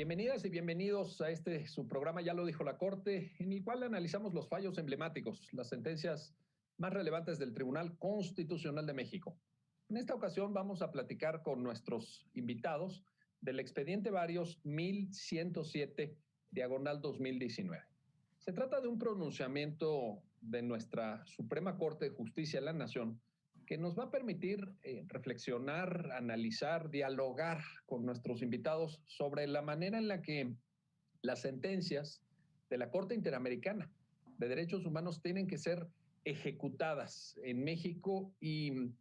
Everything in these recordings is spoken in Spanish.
Bienvenidas y bienvenidos a su programa Ya lo dijo la Corte, en el cual analizamos los fallos emblemáticos, las sentencias más relevantes del Tribunal Constitucional de México. En esta ocasión vamos a platicar con nuestros invitados del expediente Varios 1107/2019. Se trata de un pronunciamiento de nuestra Suprema Corte de Justicia de la Nación que nos va a permitir reflexionar, analizar, dialogar con nuestros invitados sobre la manera en la que las sentencias de la Corte Interamericana de Derechos Humanos tienen que ser ejecutadas en México y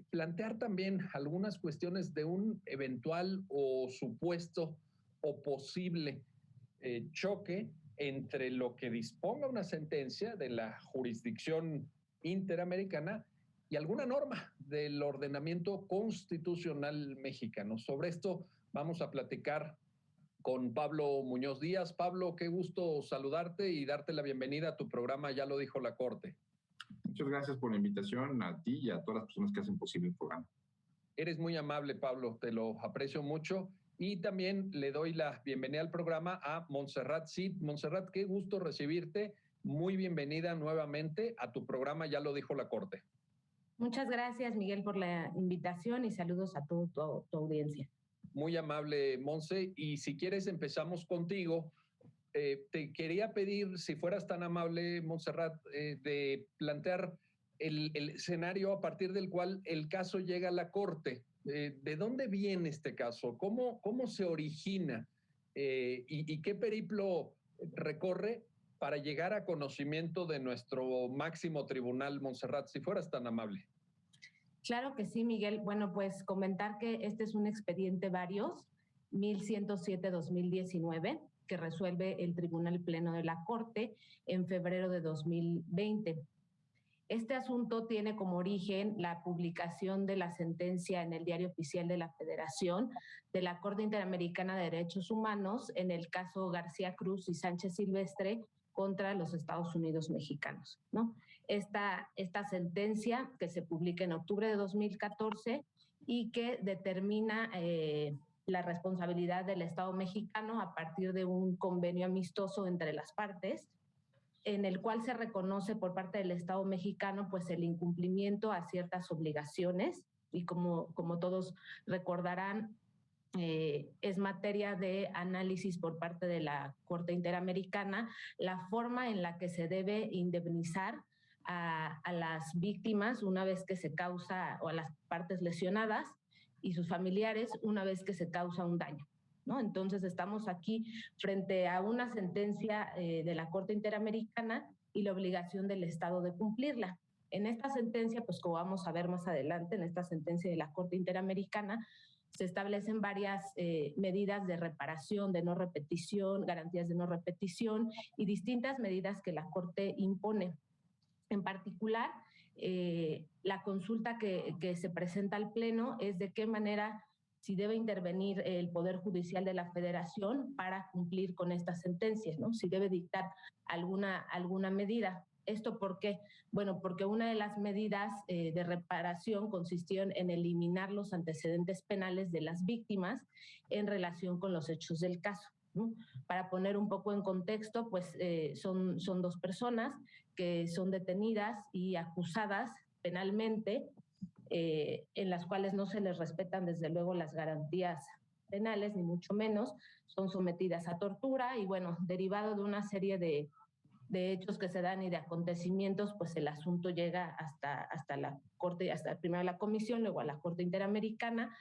plantear también algunas cuestiones de un eventual o supuesto o posible choque entre lo que disponga una sentencia de la jurisdicción interamericana y alguna norma del ordenamiento constitucional mexicano. Sobre esto vamos a platicar con Pablo Muñoz Díaz. Pablo, qué gusto saludarte y darte la bienvenida a tu programa Ya lo dijo la Corte. Muchas gracias por la invitación a ti y a todas las personas que hacen posible el programa. Eres muy amable, Pablo, te lo aprecio mucho. Y también le doy la bienvenida al programa a Montserrat Cid. Montserrat, qué gusto recibirte. Muy bienvenida nuevamente a tu programa Ya lo dijo la Corte. Muchas gracias, Miguel, por la invitación y saludos a toda tu audiencia. Muy amable, Monse. Y si quieres, empezamos contigo. Te quería pedir, si fueras tan amable, Montserrat, de plantear el escenario a partir del cual el caso llega a la Corte. ¿De dónde viene este caso? ¿Cómo se origina? ¿Y qué periplo recorre para llegar a conocimiento de nuestro máximo tribunal, Montserrat, si fueras tan amable? Claro que sí, Miguel. Bueno, pues comentar que este es un expediente Varios 1107/2019 que resuelve el Tribunal Pleno de la Corte en febrero de 2020. Este asunto tiene como origen la publicación de la sentencia en el Diario Oficial de la Federación de la Corte Interamericana de Derechos Humanos en el caso García Cruz y Sánchez Silvestre contra los Estados Unidos mexicanos, ¿no? Esta sentencia que se publica en octubre de 2014 y que determina la responsabilidad del Estado mexicano a partir de un convenio amistoso entre las partes, en el cual se reconoce por parte del Estado mexicano pues el incumplimiento a ciertas obligaciones y como todos recordarán, es materia de análisis por parte de la Corte Interamericana la forma en la que se debe indemnizar a las víctimas una vez que se causa, o a las partes lesionadas y sus familiares una vez que se causa un daño, ¿no? Entonces estamos aquí frente a una sentencia de la Corte Interamericana y la obligación del Estado de cumplirla. En esta sentencia, pues como vamos a ver más adelante, en esta sentencia de la Corte Interamericana, se establecen varias medidas de reparación, de no repetición, garantías de no repetición y distintas medidas que la Corte impone. En particular, la consulta que se presenta al Pleno es de qué manera si debe intervenir el Poder Judicial de la Federación para cumplir con estas sentencias, ¿no? Si debe dictar alguna medida. ¿Esto por qué? Bueno, porque una de las medidas de reparación consistió en eliminar los antecedentes penales de las víctimas en relación con los hechos del caso, ¿no? Para poner un poco en contexto, pues son dos personas que son detenidas y acusadas penalmente, en las cuales no se les respetan desde luego las garantías penales, ni mucho menos, son sometidas a tortura y bueno, derivado de una serie de hechos que se dan y de acontecimientos, pues el asunto llega hasta la Corte, primero a la Comisión, luego a la Corte Interamericana.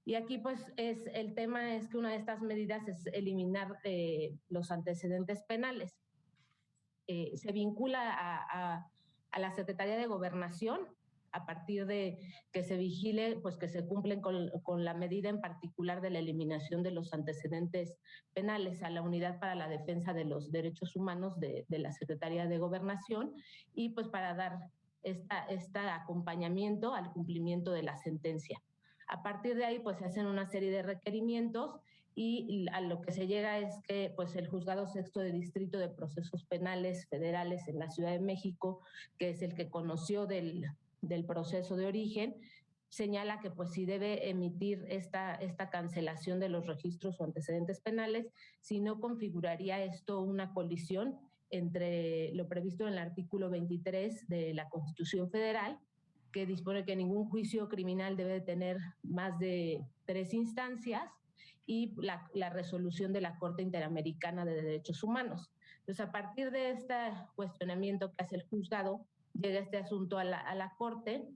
Y aquí pues el tema es que una de estas medidas es eliminar los antecedentes penales. Se vincula a la Secretaría de Gobernación a partir de que se vigile, pues que se cumplen con la medida en particular de la eliminación de los antecedentes penales a la Unidad para la Defensa de los Derechos Humanos de la Secretaría de Gobernación y pues para dar este acompañamiento al cumplimiento de la sentencia. A partir de ahí, pues se hacen una serie de requerimientos y a lo que se llega es que pues el Juzgado Sexto de Distrito de Procesos Penales Federales en la Ciudad de México, que es el que conoció del proceso de origen, señala que pues sí debe emitir esta cancelación de los registros o antecedentes penales, si no configuraría esto una colisión entre lo previsto en el artículo 23 de la Constitución Federal, que dispone que ningún juicio criminal debe tener más de 3 instancias, y la resolución de la Corte Interamericana de Derechos Humanos. Entonces, a partir de este cuestionamiento que hace el juzgado, llega este asunto a la Corte,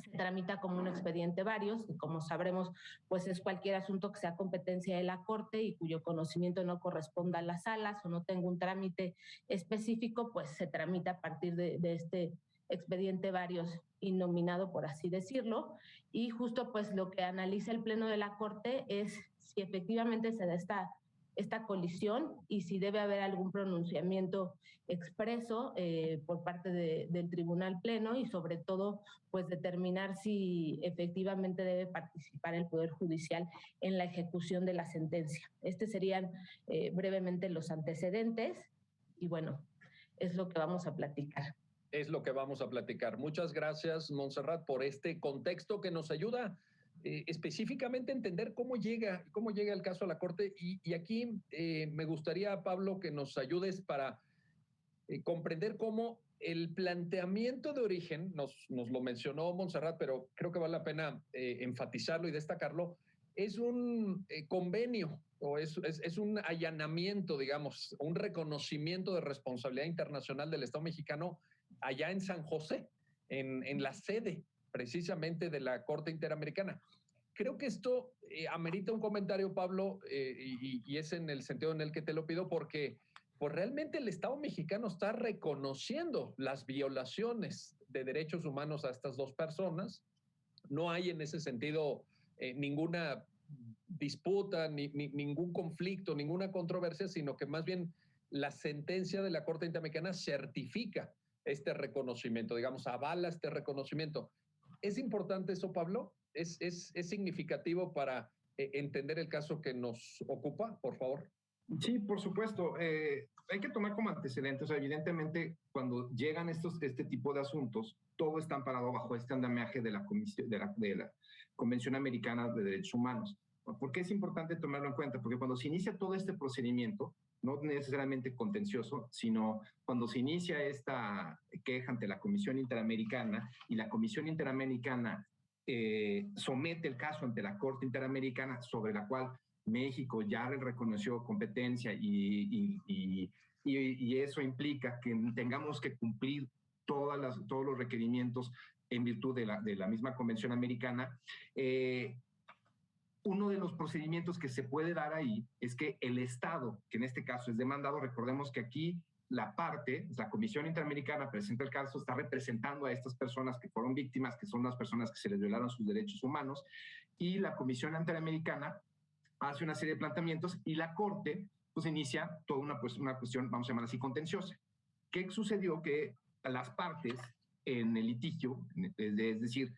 se tramita como un expediente varios, y como sabremos, pues es cualquier asunto que sea competencia de la Corte y cuyo conocimiento no corresponda a las salas o no tenga un trámite específico, pues se tramita a partir de este expediente varios innominado, por así decirlo, y justo pues lo que analiza el Pleno de la Corte es si efectivamente se da esta colisión y si debe haber algún pronunciamiento expreso por parte del Tribunal Pleno, y sobre todo pues determinar si efectivamente debe participar el Poder Judicial en la ejecución de la sentencia. Estos serían brevemente los antecedentes y bueno, es lo que vamos a platicar. Es lo que vamos a platicar. Muchas gracias, Montserrat, por este contexto que nos ayuda específicamente a entender cómo llega el caso a la Corte. Y aquí me gustaría, Pablo, que nos ayudes para comprender cómo el planteamiento de origen, nos lo mencionó Montserrat, pero creo que vale la pena enfatizarlo y destacarlo, es un convenio o es un allanamiento, digamos, un reconocimiento de responsabilidad internacional del Estado mexicano allá en San José, en la sede precisamente de la Corte Interamericana. Creo que esto amerita un comentario, Pablo, y es en el sentido en el que te lo pido, porque pues realmente el Estado mexicano está reconociendo las violaciones de derechos humanos a estas dos personas. No hay en ese sentido ninguna disputa, ningún conflicto, ninguna controversia, sino que más bien la sentencia de la Corte Interamericana certifica este reconocimiento, digamos, avala este reconocimiento. ¿Es importante eso, Pablo? ¿Es significativo para entender el caso que nos ocupa, por favor? Sí, por supuesto. Hay que tomar como antecedentes. O sea, evidentemente, cuando llegan este tipo de asuntos, todo está amparado bajo este andamiaje de la Convención Americana de Derechos Humanos. ¿Por qué es importante tomarlo en cuenta? Porque cuando se inicia todo este procedimiento, no necesariamente contencioso, sino cuando se inicia esta queja ante la Comisión Interamericana y la Comisión Interamericana somete el caso ante la Corte Interamericana, sobre la cual México ya reconoció competencia y eso implica que tengamos que cumplir todos los requerimientos en virtud de la misma Convención Americana. Uno de los procedimientos que se puede dar ahí es que el Estado, que en este caso es demandado, recordemos que aquí la Comisión Interamericana presenta el caso, está representando a estas personas que fueron víctimas, que son las personas que se les violaron sus derechos humanos, y la Comisión Interamericana hace una serie de planteamientos y la Corte pues inicia toda una cuestión, vamos a llamar así, contenciosa. ¿Qué sucedió? Que las partes en el litigio, es decir,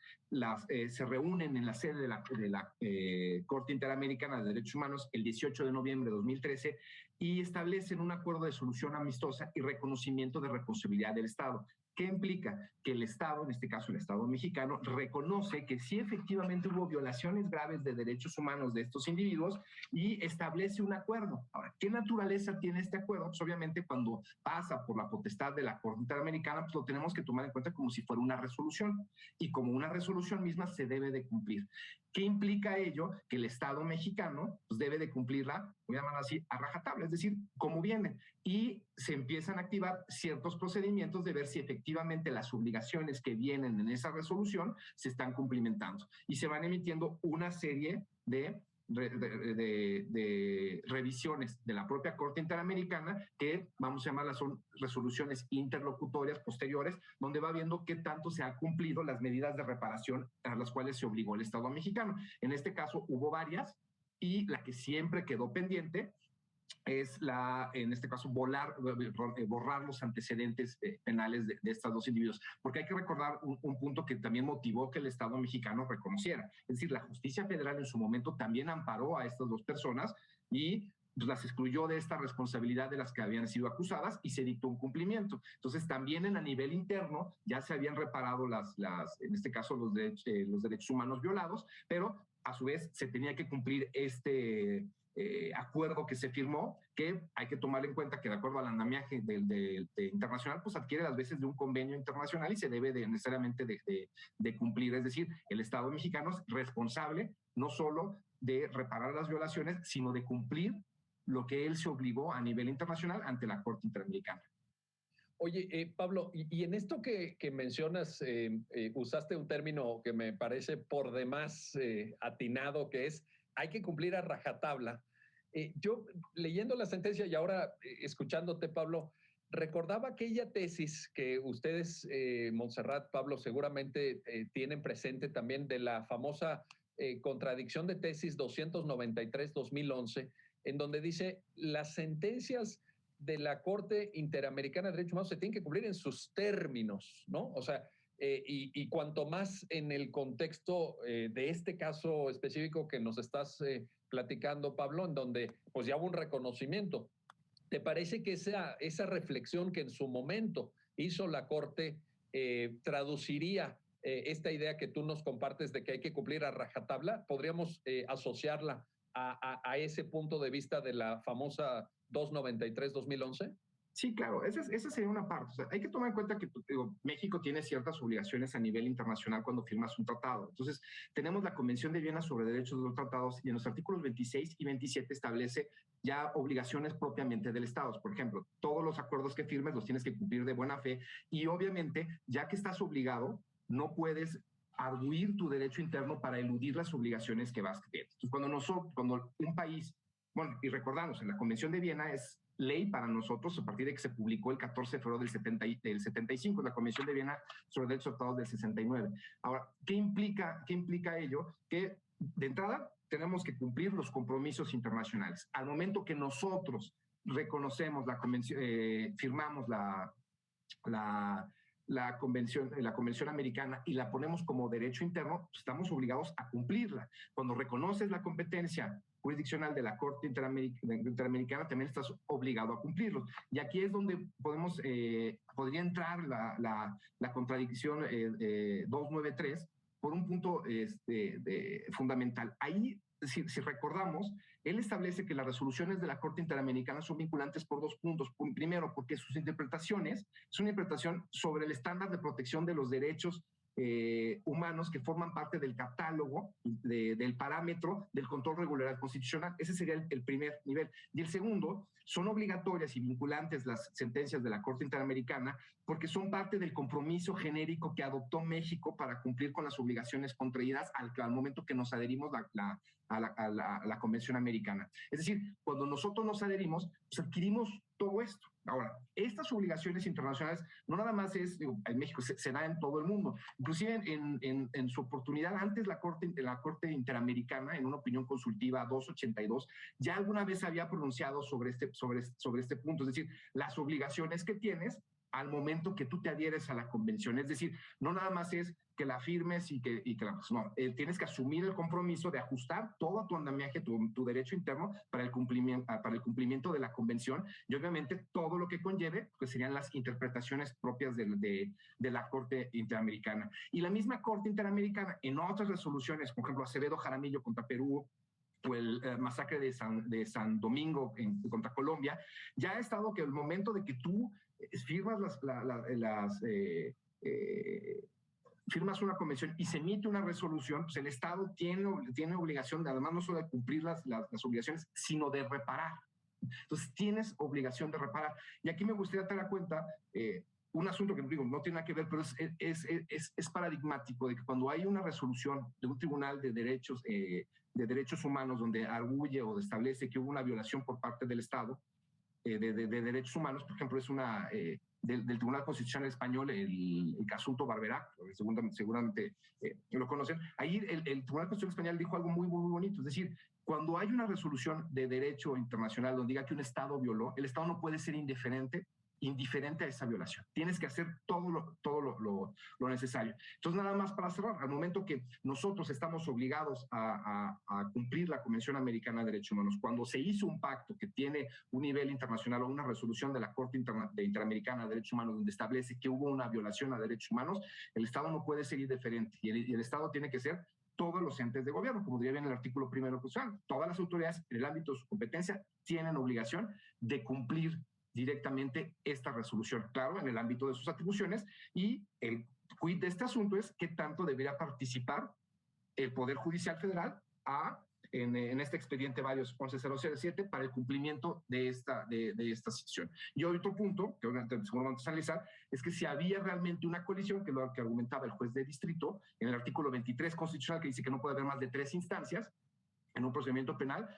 se reúnen en la sede de la Corte Interamericana de Derechos Humanos el 18 de noviembre de 2013 y establecen un acuerdo de solución amistosa y reconocimiento de responsabilidad del Estado. ¿Qué implica? Que el Estado, en este caso el Estado mexicano, reconoce que sí efectivamente hubo violaciones graves de derechos humanos de estos individuos y establece un acuerdo. Ahora, ¿qué naturaleza tiene este acuerdo? Pues obviamente cuando pasa por la potestad de la Corte Interamericana, pues lo tenemos que tomar en cuenta como si fuera una resolución, y como una resolución misma se debe de cumplir. ¿Qué implica ello? Que el Estado mexicano pues debe de cumplirla, voy a llamarlo así, a rajatabla, es decir, como viene, y se empiezan a activar ciertos procedimientos de ver si efectivamente las obligaciones que vienen en esa resolución se están cumplimentando, y se van emitiendo una serie de revisiones de la propia Corte Interamericana, que vamos a llamarlas son resoluciones interlocutorias posteriores, donde va viendo qué tanto se han cumplido las medidas de reparación a las cuales se obligó el Estado mexicano. En este caso hubo varias, y la que siempre quedó pendiente es en este caso, borrar los antecedentes penales de estos dos individuos. Porque hay que recordar un punto que también motivó que el Estado mexicano reconociera. Es decir, la justicia federal en su momento también amparó a estas dos personas y pues las excluyó de esta responsabilidad de las que habían sido acusadas y se dictó un cumplimiento. Entonces, también a nivel interno ya se habían reparado en este caso, los derechos humanos violados, pero a su vez se tenía que cumplir este acuerdo que se firmó, que hay que tomar en cuenta que de acuerdo al andamiaje internacional, pues adquiere las veces de un convenio internacional y se debe necesariamente de cumplir. Es decir, el Estado mexicano es responsable no solo de reparar las violaciones, sino de cumplir lo que él se obligó a nivel internacional ante la Corte Interamericana. Oye, Pablo, y en esto que mencionas, usaste un término que me parece por demás atinado, que es hay que cumplir a rajatabla. Yo, leyendo la sentencia y ahora escuchándote, Pablo, recordaba aquella tesis que ustedes, Montserrat, Pablo, seguramente tienen presente también, de la famosa contradicción de tesis 293-2011, en donde dice las sentencias de la Corte Interamericana de Derechos Humanos se tienen que cumplir en sus términos, ¿no? O sea, y cuanto más en el contexto de este caso específico que nos estás platicando, Pablo, en donde pues ya hubo un reconocimiento. ¿Te parece que esa reflexión que en su momento hizo la Corte traduciría esta idea que tú nos compartes de que hay que cumplir a rajatabla? ¿Podríamos asociarla a ese punto de vista de la famosa 293-2011? Sí, claro, esa sería una parte. O sea, hay que tomar en cuenta que México tiene ciertas obligaciones a nivel internacional cuando firmas un tratado. Entonces, tenemos la Convención de Viena sobre Derechos de los Tratados y en los artículos 26 y 27 establece ya obligaciones propiamente del Estado. Por ejemplo, todos los acuerdos que firmes los tienes que cumplir de buena fe y obviamente, ya que estás obligado, no puedes arguir tu derecho interno para eludir las obligaciones que vas a tener. Entonces, cuando un país, bueno, y recordamos, en la Convención de Viena es ley para nosotros a partir de que se publicó el 14 de febrero del 75, la Convención de Viena sobre Derechos Tratados del 69. Ahora, ¿qué implica ello? Que de entrada tenemos que cumplir los compromisos internacionales. Al momento que nosotros reconocemos la convención, firmamos la convención americana y la ponemos como derecho interno, pues estamos obligados a cumplirla. Cuando reconoces la competencia jurisdiccional de la Corte Interamericana, también estás obligado a cumplirlos. Y aquí es donde podría entrar la contradicción 293 por un punto fundamental. Ahí, si recordamos, él establece que las resoluciones de la Corte Interamericana son vinculantes por dos puntos. Primero, porque sus interpretaciones es una interpretación sobre el estándar de protección de los derechos humanos que forman parte del catálogo del parámetro del control regular constitucional. Ese sería el primer nivel. Y el segundo, son obligatorias y vinculantes las sentencias de la Corte Interamericana porque son parte del compromiso genérico que adoptó México para cumplir con las obligaciones contraídas al momento que nos adherimos a la Convención Americana. Es decir, cuando nosotros nos adherimos, pues adquirimos todo esto. Ahora, estas obligaciones internacionales no nada más en México, se da en todo el mundo. Inclusive en su oportunidad, antes la Corte Interamericana, en una opinión consultiva 282, ya alguna vez había pronunciado sobre este punto. Es decir, las obligaciones que tienes al momento que tú te adhieres a la convención. Es decir, no nada más es que la firmes y que no, tienes que asumir el compromiso de ajustar todo tu andamiaje, tu derecho interno para el cumplimiento de la convención y obviamente todo lo que conlleve, pues serían las interpretaciones propias de la Corte Interamericana. Y la misma Corte Interamericana en otras resoluciones, por ejemplo, Acevedo Jaramillo contra Perú, o el masacre de San Domingo contra Colombia, ya ha estado que el momento de que tú firmas firmas una convención y se emite una resolución, pues el Estado tiene obligación, además no solo de cumplir las obligaciones, sino de reparar. Entonces tienes obligación de reparar. Y aquí me gustaría tener en cuenta un asunto que digo, no tiene nada que ver, pero es paradigmático de que cuando hay una resolución de un tribunal de derechos humanos donde arguye o establece que hubo una violación por parte del Estado de derechos humanos, por ejemplo, es una del Tribunal Constitucional Español, el caso Barberac, seguramente lo conocen. Ahí el Tribunal Constitucional Español dijo algo muy, muy bonito, es decir, cuando hay una resolución de derecho internacional donde diga que un Estado violó, el Estado no puede ser indiferente indiferente a esa violación. Tienes que hacer todo lo necesario. Entonces, nada más para cerrar, al momento que nosotros estamos obligados a cumplir la Convención Americana de Derechos Humanos, cuando se hizo un pacto que tiene un nivel internacional o una resolución de la Corte Interamericana de Derechos Humanos donde establece que hubo una violación a derechos humanos, el Estado no puede ser indiferente y el Estado tiene que ser todos los entes de gobierno, como diría bien el artículo 1 constitucional. Todas las autoridades en el ámbito de su competencia tienen obligación de cumplir directamente esta resolución, claro, en el ámbito de sus atribuciones, y el quid de este asunto es qué tanto debería participar el Poder Judicial Federal en este expediente varios 11007 para el cumplimiento de esta situación. Y otro punto, que seguramente vamos a analizar, es que si había realmente una colisión, que es lo que argumentaba el juez de distrito, en el artículo 23 constitucional, que dice que no puede haber más de 3 instancias en un procedimiento penal,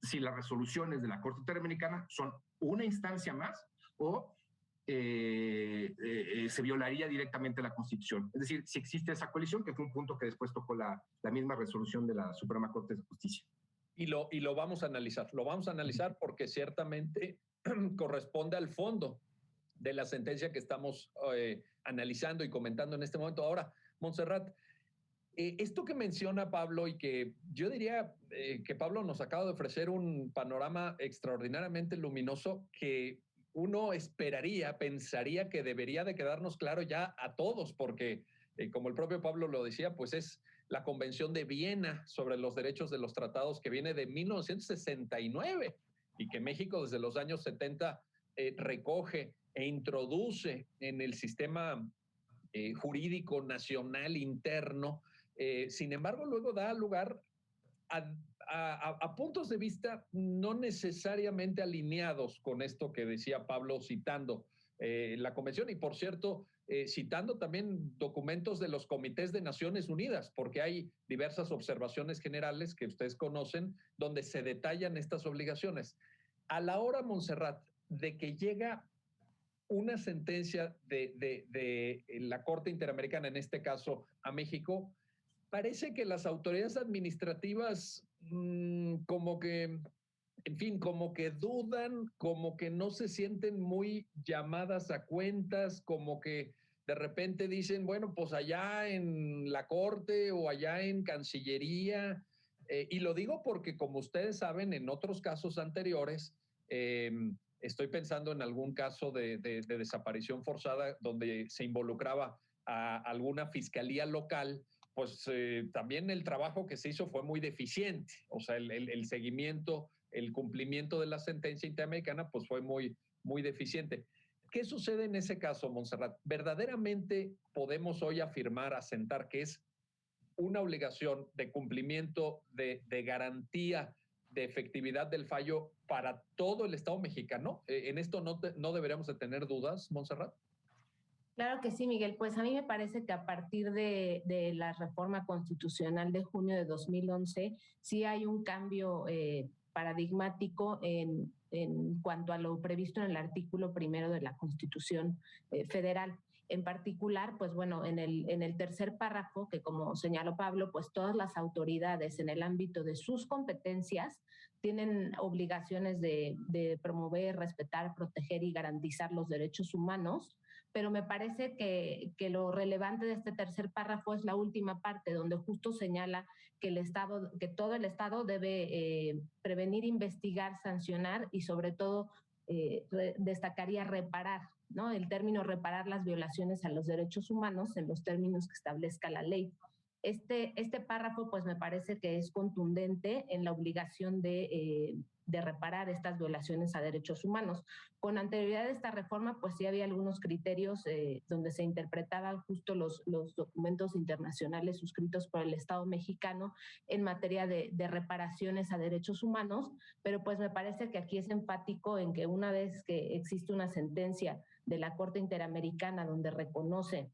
si las resoluciones de la Corte Interamericana son una instancia más o se violaría directamente la Constitución. Es decir, si existe esa colisión, que fue un punto que después tocó la misma resolución de la Suprema Corte de Justicia. Y lo vamos a analizar. Lo vamos a analizar porque ciertamente corresponde al fondo de la sentencia que estamos analizando y comentando en este momento. Ahora, Montserrat, esto que menciona Pablo y que yo diría que Pablo nos acaba de ofrecer un panorama extraordinariamente luminoso que uno pensaría que debería de quedarnos claro ya a todos, porque como el propio Pablo lo decía, pues es la Convención de Viena sobre los derechos de los tratados que viene de 1969 y que México desde los años 70 recoge e introduce en el sistema jurídico nacional interno. Sin embargo, luego da lugar a puntos de vista no necesariamente alineados con esto que decía Pablo citando la Convención y, por cierto, citando también documentos de los comités de Naciones Unidas, porque hay diversas observaciones generales que ustedes conocen donde se detallan estas obligaciones. A la hora, Montserrat, de que llega una sentencia de la Corte Interamericana, en este caso a México, parece que las autoridades administrativas como que, en fin, como que dudan, como que no se sienten muy llamadas a cuentas, como que de repente dicen, bueno, pues allá en la Corte o allá en Cancillería, y lo digo porque como ustedes saben, en otros casos anteriores, estoy pensando en algún caso de desaparición forzada donde se involucraba a alguna fiscalía local, pues también el trabajo que se hizo fue muy deficiente. O sea, el seguimiento, el cumplimiento de la sentencia interamericana, pues fue muy, muy deficiente. ¿Qué sucede en ese caso, Montserrat? ¿Verdaderamente podemos hoy afirmar, asentar que es una obligación de cumplimiento, de garantía, de efectividad del fallo para todo el Estado mexicano? ¿En esto no deberíamos de tener dudas, Montserrat? Claro que sí, Miguel. Pues a mí me parece que a partir de la reforma constitucional de junio de 2011, sí hay un cambio paradigmático en cuanto a lo previsto en el artículo 1 de la Constitución Federal. En particular, pues bueno, en el tercer párrafo, que como señaló Pablo, pues todas las autoridades en el ámbito de sus competencias tienen obligaciones de promover, respetar, proteger y garantizar los derechos humanos, pero me parece que lo relevante de este tercer párrafo es la última parte, donde justo señala que todo el Estado debe prevenir, investigar, sancionar y sobre todo destacaría reparar, ¿no? El término reparar las violaciones a los derechos humanos en los términos que establezca la ley. Este párrafo pues me parece que es contundente en la obligación de reparar estas violaciones a derechos humanos. Con anterioridad a esta reforma, pues sí había algunos criterios donde se interpretaban justo los documentos internacionales suscritos por el Estado mexicano en materia de reparaciones a derechos humanos, pero pues me parece que aquí es enfático en que una vez que existe una sentencia de la Corte Interamericana donde reconoce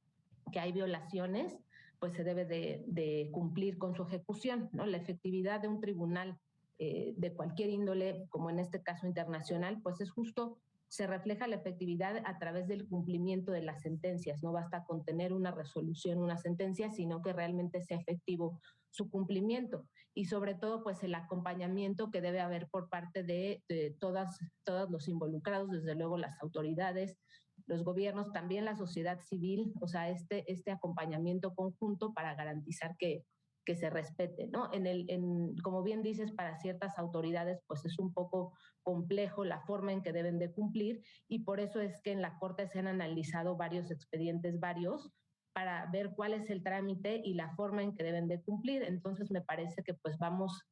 que hay violaciones, pues se debe de cumplir con su ejecución, ¿no? La efectividad de un tribunal de cualquier índole, como en este caso internacional, pues es justo se refleja la efectividad a través del cumplimiento de las sentencias. No basta con tener una resolución, una sentencia, sino que realmente sea efectivo su cumplimiento. Y sobre todo, pues el acompañamiento que debe haber por parte de todos los involucrados, desde luego las autoridades, los gobiernos, también la sociedad civil, o sea, este acompañamiento conjunto para garantizar que se respete, ¿no? Como bien dices, para ciertas autoridades pues es un poco complejo la forma en que deben de cumplir, y por eso es que en la Corte se han analizado varios expedientes, para ver cuál es el trámite y la forma en que deben de cumplir. Entonces me parece que pues vamos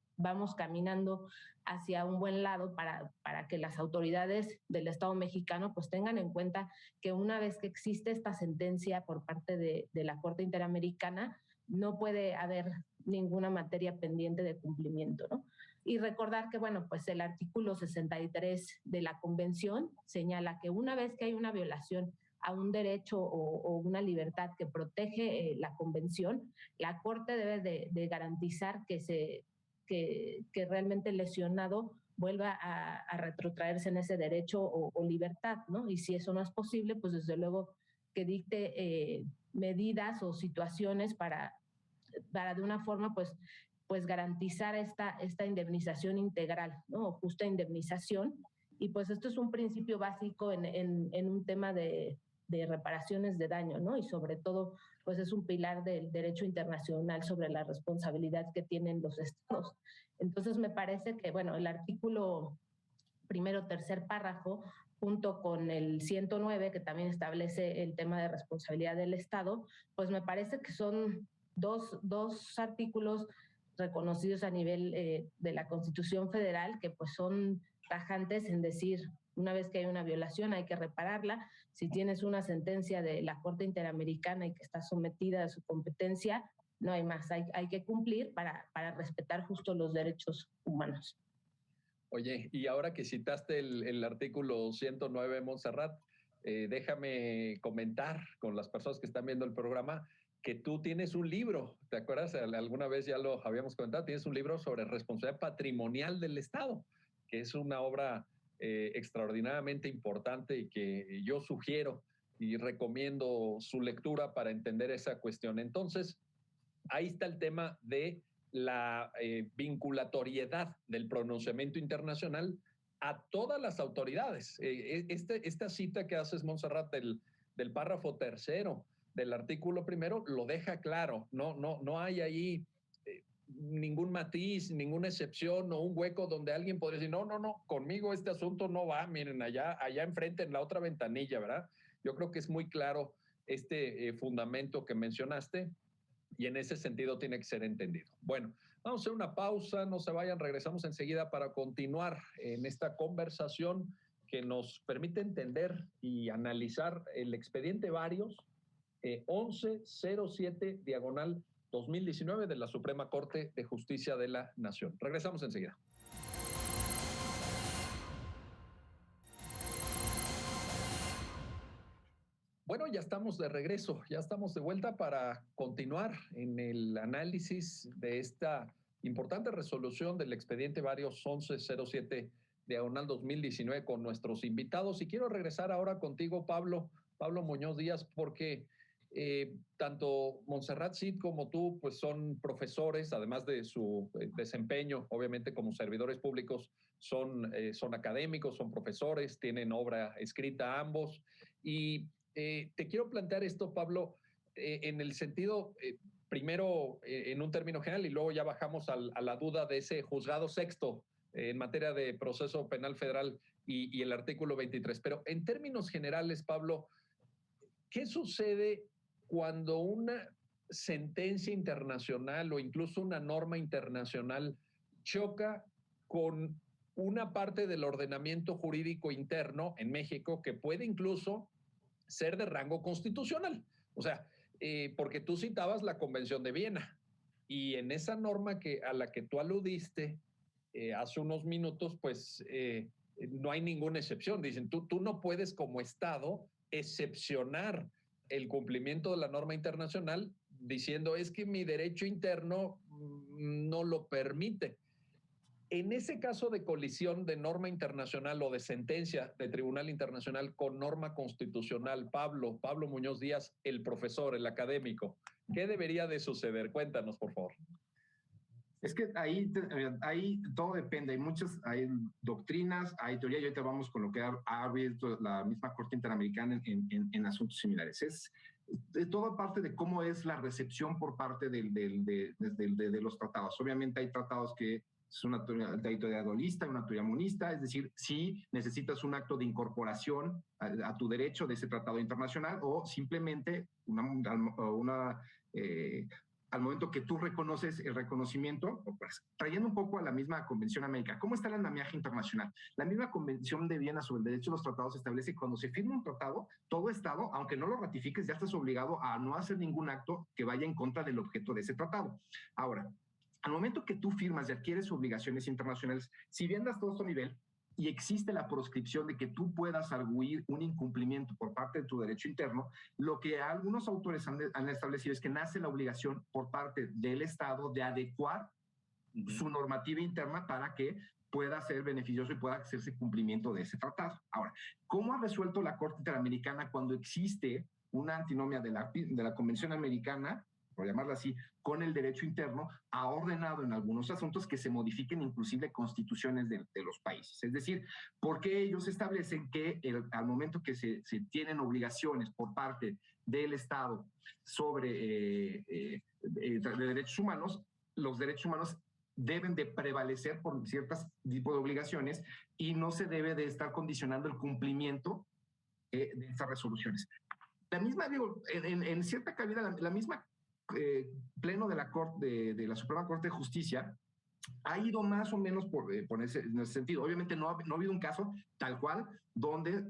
caminando hacia un buen lado para que las autoridades del Estado mexicano pues tengan en cuenta que una vez que existe esta sentencia por parte de la Corte Interamericana, no puede haber ninguna materia pendiente de cumplimiento, ¿no? Y recordar que, bueno, pues el artículo 63 de la Convención señala que una vez que hay una violación a un derecho o una libertad que protege la Convención, la Corte debe de garantizar que realmente el lesionado vuelva a retrotraerse en ese derecho o libertad, ¿no? Y si eso no es posible, pues desde luego que dicte medidas o situaciones para de una forma pues garantizar esta indemnización integral, ¿no? O justa indemnización. Y pues esto es un principio básico en un tema de reparaciones de daño, ¿no? Y sobre todo, pues es un pilar del derecho internacional sobre la responsabilidad que tienen los estados. Entonces me parece que, bueno, el artículo primero, tercer párrafo, junto con el 109, que también establece el tema de responsabilidad del Estado, pues me parece que son dos artículos reconocidos a nivel de la Constitución Federal que pues son tajantes en decir, una vez que hay una violación hay que repararla. Si tienes una sentencia de la Corte Interamericana y que está sometida a su competencia, no hay más, hay que cumplir para respetar justo los derechos humanos. Oye, y ahora que citaste el artículo 109, Montserrat, déjame comentar con las personas que están viendo el programa que tú tienes un libro, ¿te acuerdas? Alguna vez ya lo habíamos comentado, tienes un libro sobre responsabilidad patrimonial del Estado, que es una obra extraordinariamente importante y que yo sugiero y recomiendo su lectura para entender esa cuestión. Entonces, ahí está el tema de la vinculatoriedad del pronunciamiento internacional a todas las autoridades. Esta cita que haces, Montserrat, del párrafo tercero del artículo primero lo deja claro. No hay ahí ningún matiz, ninguna excepción o un hueco donde alguien podría decir, no, conmigo este asunto no va, miren, allá enfrente en la otra ventanilla, ¿verdad? Yo creo que es muy claro este fundamento que mencionaste y en ese sentido tiene que ser entendido. Bueno, vamos a hacer una pausa, no se vayan, regresamos enseguida para continuar en esta conversación que nos permite entender y analizar el expediente varios 1107/2019 de la Suprema Corte de Justicia de la Nación. Regresamos enseguida. Bueno, ya estamos de regreso, ya estamos de vuelta para continuar en el análisis de esta importante resolución del expediente varios 1107/2019 con nuestros invitados. Y quiero regresar ahora contigo, Pablo Muñoz Díaz, porque tanto Montserrat Cid como tú pues son profesores, además de su desempeño, obviamente como servidores públicos, son académicos, son profesores, tienen obra escrita ambos. Y te quiero plantear esto, Pablo, en el sentido, primero en un término general y luego ya bajamos a la duda de ese juzgado sexto en materia de proceso penal federal y el artículo 23. Pero en términos generales, Pablo, ¿qué sucede cuando una sentencia internacional o incluso una norma internacional choca con una parte del ordenamiento jurídico interno en México que puede incluso ser de rango constitucional? O sea, porque tú citabas la Convención de Viena y en esa norma a la que tú aludiste hace unos minutos, pues no hay ninguna excepción. Dicen, tú no puedes como Estado excepcionar el cumplimiento de la norma internacional diciendo es que mi derecho interno no lo permite. En ese caso de colisión de norma internacional o de sentencia de tribunal internacional con norma constitucional, Pablo Muñoz Díaz, el profesor, el académico, ¿qué debería de suceder? Cuéntanos, por favor. Es que ahí todo depende, hay doctrinas, hay teoría, y ahorita vamos con lo que ha abierto la misma Corte Interamericana en asuntos similares. Es toda parte de cómo es la recepción por parte de los tratados. Obviamente hay tratados que es una teoría dualista, una teoría monista, es decir, si necesitas un acto de incorporación a tu derecho de ese tratado internacional o simplemente al momento que tú reconoces el reconocimiento, pues, trayendo un poco a la misma Convención América. ¿Cómo está el andamiaje internacional? La misma Convención de Viena sobre el derecho de los tratados establece que cuando se firma un tratado, todo Estado, aunque no lo ratifiques, ya estás obligado a no hacer ningún acto que vaya en contra del objeto de ese tratado. Ahora, al momento que tú firmas y adquieres obligaciones internacionales, si bien das todo esto a nivel, y existe la proscripción de que tú puedas arguir un incumplimiento por parte de tu derecho interno, lo que algunos autores han establecido es que nace la obligación por parte del Estado de adecuar su normativa interna para que pueda ser beneficioso y pueda hacerse cumplimiento de ese tratado. Ahora, ¿cómo ha resuelto la Corte Interamericana cuando existe una antinomia de la Convención Americana, por llamarla así, con el derecho interno? Ha ordenado en algunos asuntos que se modifiquen inclusive constituciones de los países. Es decir, porque ellos establecen que al momento que se tienen obligaciones por parte del Estado sobre de derechos humanos, los derechos humanos deben de prevalecer por ciertos tipos de obligaciones y no se debe de estar condicionando el cumplimiento de estas resoluciones. La misma, digo, en cierta cabida, la misma pleno de la Corte, de la Suprema Corte de Justicia ha ido más o menos en ese sentido. Obviamente no ha habido un caso tal cual donde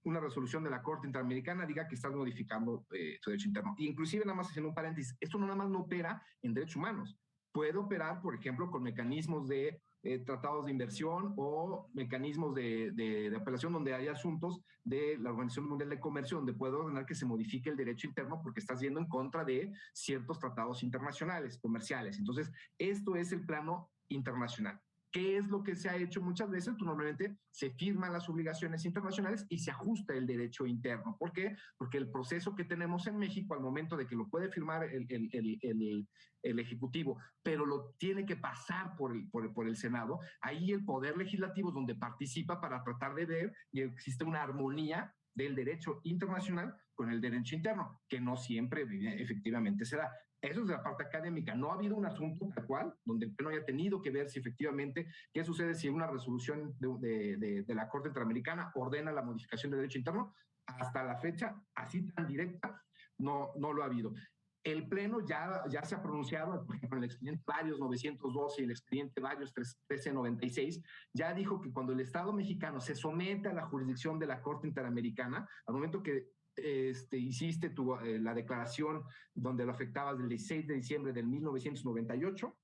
una resolución de la Corte Interamericana diga que estás modificando tu derecho interno. Inclusive, nada más haciendo un paréntesis, esto no nada más no opera en derechos humanos. Puede operar, por ejemplo, con mecanismos de tratados de inversión o mecanismos de apelación donde hay asuntos de la Organización Mundial de Comercio donde puede ordenar que se modifique el derecho interno porque estás yendo en contra de ciertos tratados internacionales, comerciales. Entonces, esto es el plano internacional. ¿Qué es lo que se ha hecho muchas veces? Pues normalmente se firman las obligaciones internacionales y se ajusta el derecho interno. ¿Por qué? Porque el proceso que tenemos en México al momento de que lo puede firmar el Ejecutivo, pero lo tiene que pasar por el Senado, ahí el Poder Legislativo es donde participa para tratar de ver y existe una armonía del derecho internacional con el derecho interno, que no siempre efectivamente se da. Eso es de la parte académica. No ha habido un asunto tal cual donde el Pleno haya tenido que ver si efectivamente qué sucede si una resolución de la Corte Interamericana ordena la modificación del derecho interno. Hasta la fecha, así tan directa, no lo ha habido. El Pleno ya se ha pronunciado, por ejemplo, en el expediente Varios 912 y el expediente Varios 1396, ya dijo que cuando el Estado mexicano se somete a la jurisdicción de la Corte Interamericana, al momento que hiciste la declaración donde lo afectabas del 16 de diciembre de 1998,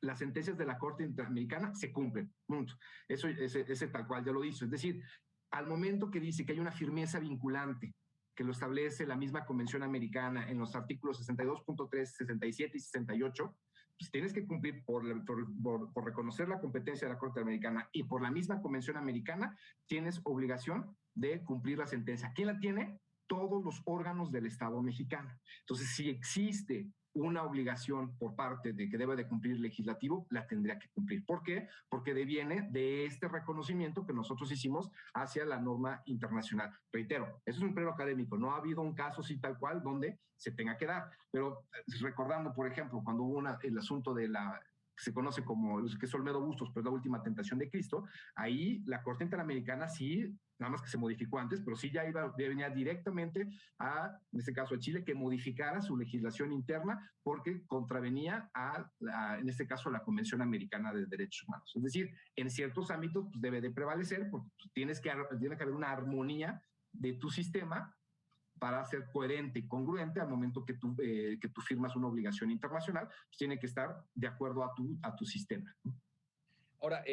las sentencias de la Corte Interamericana se cumplen. Eso ese tal cual ya lo hizo. Es decir, al momento que dice que hay una firmeza vinculante que lo establece la misma Convención Americana en los artículos 62.3, 67 y 68, pues tienes que cumplir por reconocer la competencia de la Corte Americana y por la misma Convención Americana, tienes obligación de cumplir la sentencia. ¿Quién la tiene? Todos los órganos del Estado mexicano. Entonces, si existe una obligación por parte de que debe de cumplir el legislativo, la tendría que cumplir. ¿Por qué? Porque deviene de este reconocimiento que nosotros hicimos hacia la norma internacional. Reitero, eso es un pleno académico, no ha habido un caso así tal cual donde se tenga que dar, pero recordando, por ejemplo, cuando hubo el asunto de se conoce como, que es Olmedo Bustos, pero es la última tentación de Cristo, ahí la Corte Interamericana sí, nada más que se modificó antes, pero sí ya venía directamente en este caso a Chile, que modificara su legislación interna porque contravenía en este caso, a la Convención Americana de Derechos Humanos. Es decir, en ciertos ámbitos pues, debe de prevalecer porque pues, tiene que haber una armonía de tu sistema para ser coherente y congruente al momento que tú firmas una obligación internacional, pues tiene que estar de acuerdo a tu sistema. Ahora,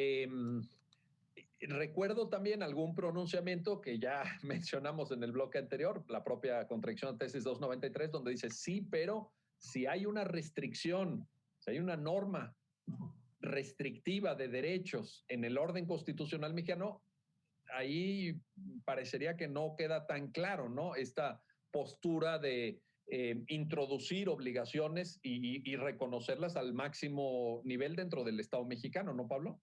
recuerdo también algún pronunciamiento que ya mencionamos en el bloque anterior, la propia contradicción de tesis 293, donde dice sí, pero si hay una restricción Si hay una norma restrictiva de derechos en el orden constitucional mexicano, ahí parecería que no queda tan claro, ¿no? Esta postura de introducir obligaciones y reconocerlas al máximo nivel dentro del Estado mexicano, ¿no, Pablo?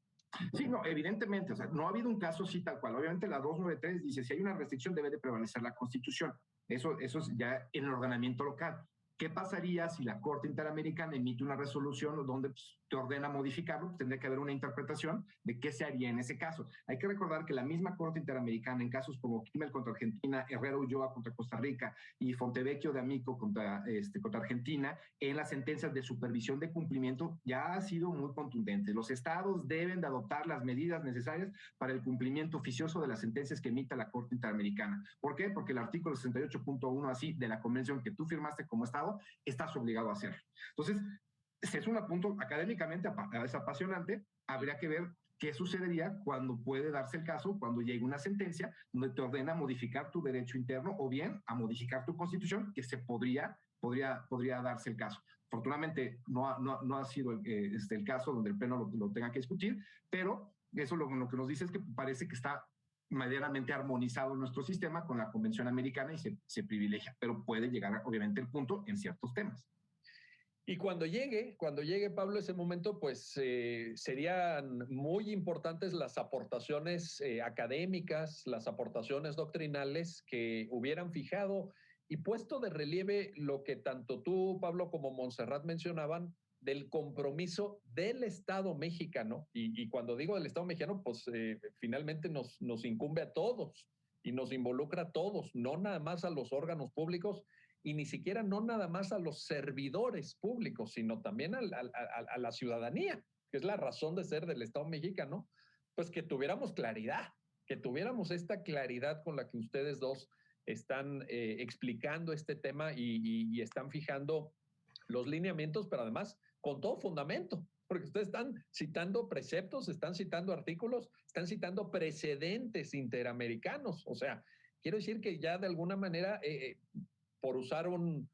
Sí, no, evidentemente, o sea, no ha habido un caso así tal cual. Obviamente la 293 dice, si hay una restricción debe de prevalecer la Constitución. Eso es ya en el ordenamiento local. ¿Qué pasaría si la Corte Interamericana emite una resolución donde te ordena modificarlo? Pues tendría que haber una interpretación de qué se haría en ese caso. Hay que recordar que la misma Corte Interamericana, en casos como Kimmel contra Argentina, Herrera Ulloa contra Costa Rica y Fontevecchio de Amico contra Argentina, en las sentencias de supervisión de cumplimiento ya ha sido muy contundente. Los estados deben de adoptar las medidas necesarias para el cumplimiento oficioso de las sentencias que emita la Corte Interamericana. ¿Por qué? Porque el artículo 68.1 así de la convención que tú firmaste como estado, estás obligado a hacerlo. Entonces, es un punto académicamente es apasionante. Habría que ver qué sucedería cuando puede darse el caso, cuando llegue una sentencia donde te ordena modificar tu derecho interno o bien a modificar tu constitución, que se podría darse el caso. Afortunadamente no ha sido el caso donde el Pleno lo tenga que discutir, pero eso lo que nos dice es que parece que está medianamente armonizado nuestro sistema con la Convención Americana y se privilegia, pero puede llegar obviamente el punto en ciertos temas. Y cuando llegue, Pablo, ese momento, pues serían muy importantes las aportaciones académicas, las aportaciones doctrinales que hubieran fijado y puesto de relieve lo que tanto tú, Pablo, como Montserrat mencionaban, del compromiso del Estado mexicano. Y cuando digo del Estado mexicano, pues finalmente nos incumbe a todos y nos involucra a todos, no nada más a los órganos públicos y ni siquiera no nada más a los servidores públicos, sino también a la ciudadanía, que es la razón de ser del Estado mexicano, pues que tuviéramos claridad, que tuviéramos esta claridad con la que ustedes dos están explicando este tema y están fijando los lineamientos, pero además con todo fundamento, porque ustedes están citando preceptos, están citando artículos, están citando precedentes interamericanos. O sea, quiero decir que ya de alguna manera, por usar un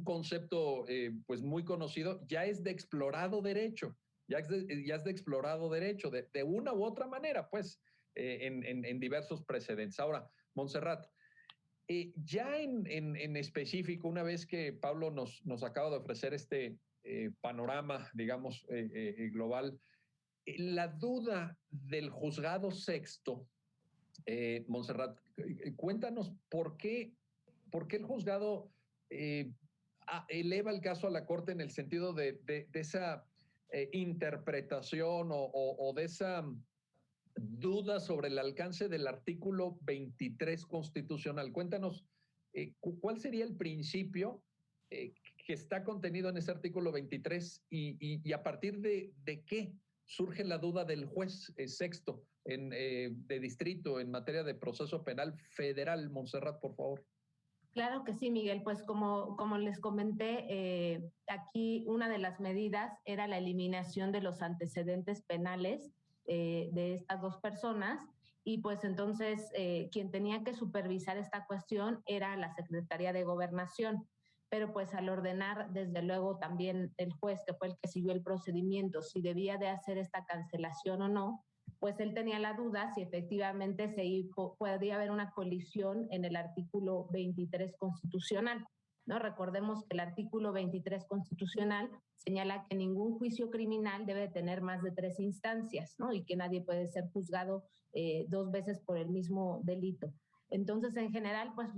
concepto pues muy conocido, ya es de explorado derecho, ya es de explorado derecho, de una u otra manera, pues, en diversos precedentes. Ahora, Montserrat, ya en específico, una vez que Pablo nos acaba de ofrecer este panorama, digamos, global, la duda del juzgado sexto, Montserrat, cuéntanos por qué el juzgado eleva el caso a la Corte en el sentido de esa interpretación o de esa duda sobre el alcance del artículo 23 constitucional. Cuéntanos, ¿cuál sería el principio que está contenido en ese artículo 23 y a partir de qué surge la duda del juez sexto de distrito en materia de proceso penal federal? Montserrat, por favor. Claro que sí, Miguel. Pues como les comenté, aquí una de las medidas era la eliminación de los antecedentes penales de estas dos personas y pues entonces quien tenía que supervisar esta cuestión era la Secretaría de Gobernación, pero pues al ordenar desde luego también el juez, que fue el que siguió el procedimiento, si debía de hacer esta cancelación o no, pues él tenía la duda si efectivamente podía haber una colisión en el artículo 23 constitucional, ¿no? Recordemos que el artículo 23 constitucional señala que ningún juicio criminal debe tener más de 3 instancias, ¿no? Y que nadie puede ser juzgado 2 veces por el mismo delito. Entonces, en general, pues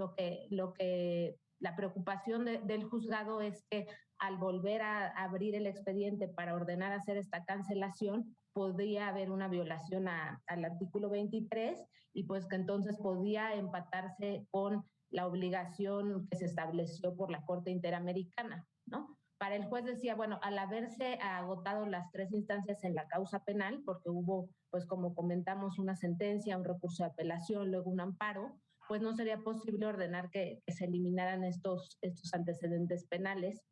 la preocupación del juzgado es que al volver a abrir el expediente para ordenar hacer esta cancelación, podría haber una violación al artículo 23 y pues que entonces podía empatarse con la obligación que se estableció por la Corte Interamericana, ¿no? Para el juez decía, bueno, al haberse agotado las 3 instancias en la causa penal, porque hubo, pues como comentamos, una sentencia, un recurso de apelación, luego un amparo, pues no sería posible ordenar que se eliminaran estos antecedentes penales,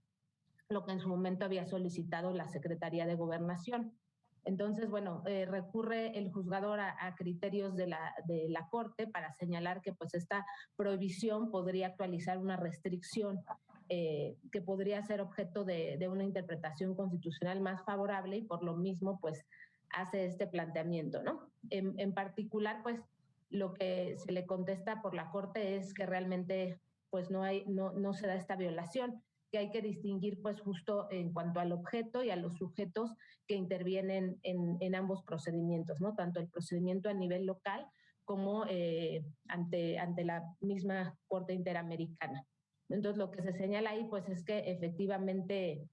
lo que en su momento había solicitado la Secretaría de Gobernación. Entonces, bueno, recurre el juzgador a criterios de la Corte para señalar que pues esta prohibición podría actualizar una restricción que podría ser objeto de una interpretación constitucional más favorable y por lo mismo pues hace este planteamiento, ¿no? En particular, pues lo que se le contesta por la Corte es que realmente pues no se da esta violación, que hay que distinguir pues justo en cuanto al objeto y a los sujetos que intervienen en ambos procedimientos, ¿no? Tanto el procedimiento a nivel local como ante la misma Corte Interamericana. Entonces, lo que se señala ahí pues es que efectivamente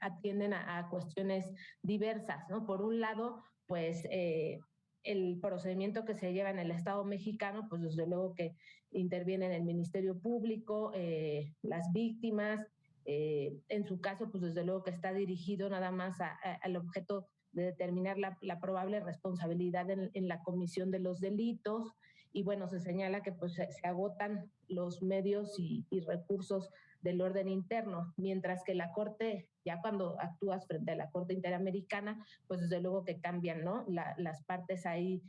atienden a cuestiones diversas, ¿no? Por un lado, pues el procedimiento que se lleva en el Estado mexicano, pues desde luego que intervienen el Ministerio Público, las víctimas, en su caso, pues desde luego que está dirigido nada más al objeto de determinar la probable responsabilidad en la comisión de los delitos, y bueno, se señala que pues se agotan los medios y recursos del orden interno, mientras que la Corte, ya cuando actúas frente a la Corte Interamericana, pues desde luego que cambian, ¿no? Las partes ahí,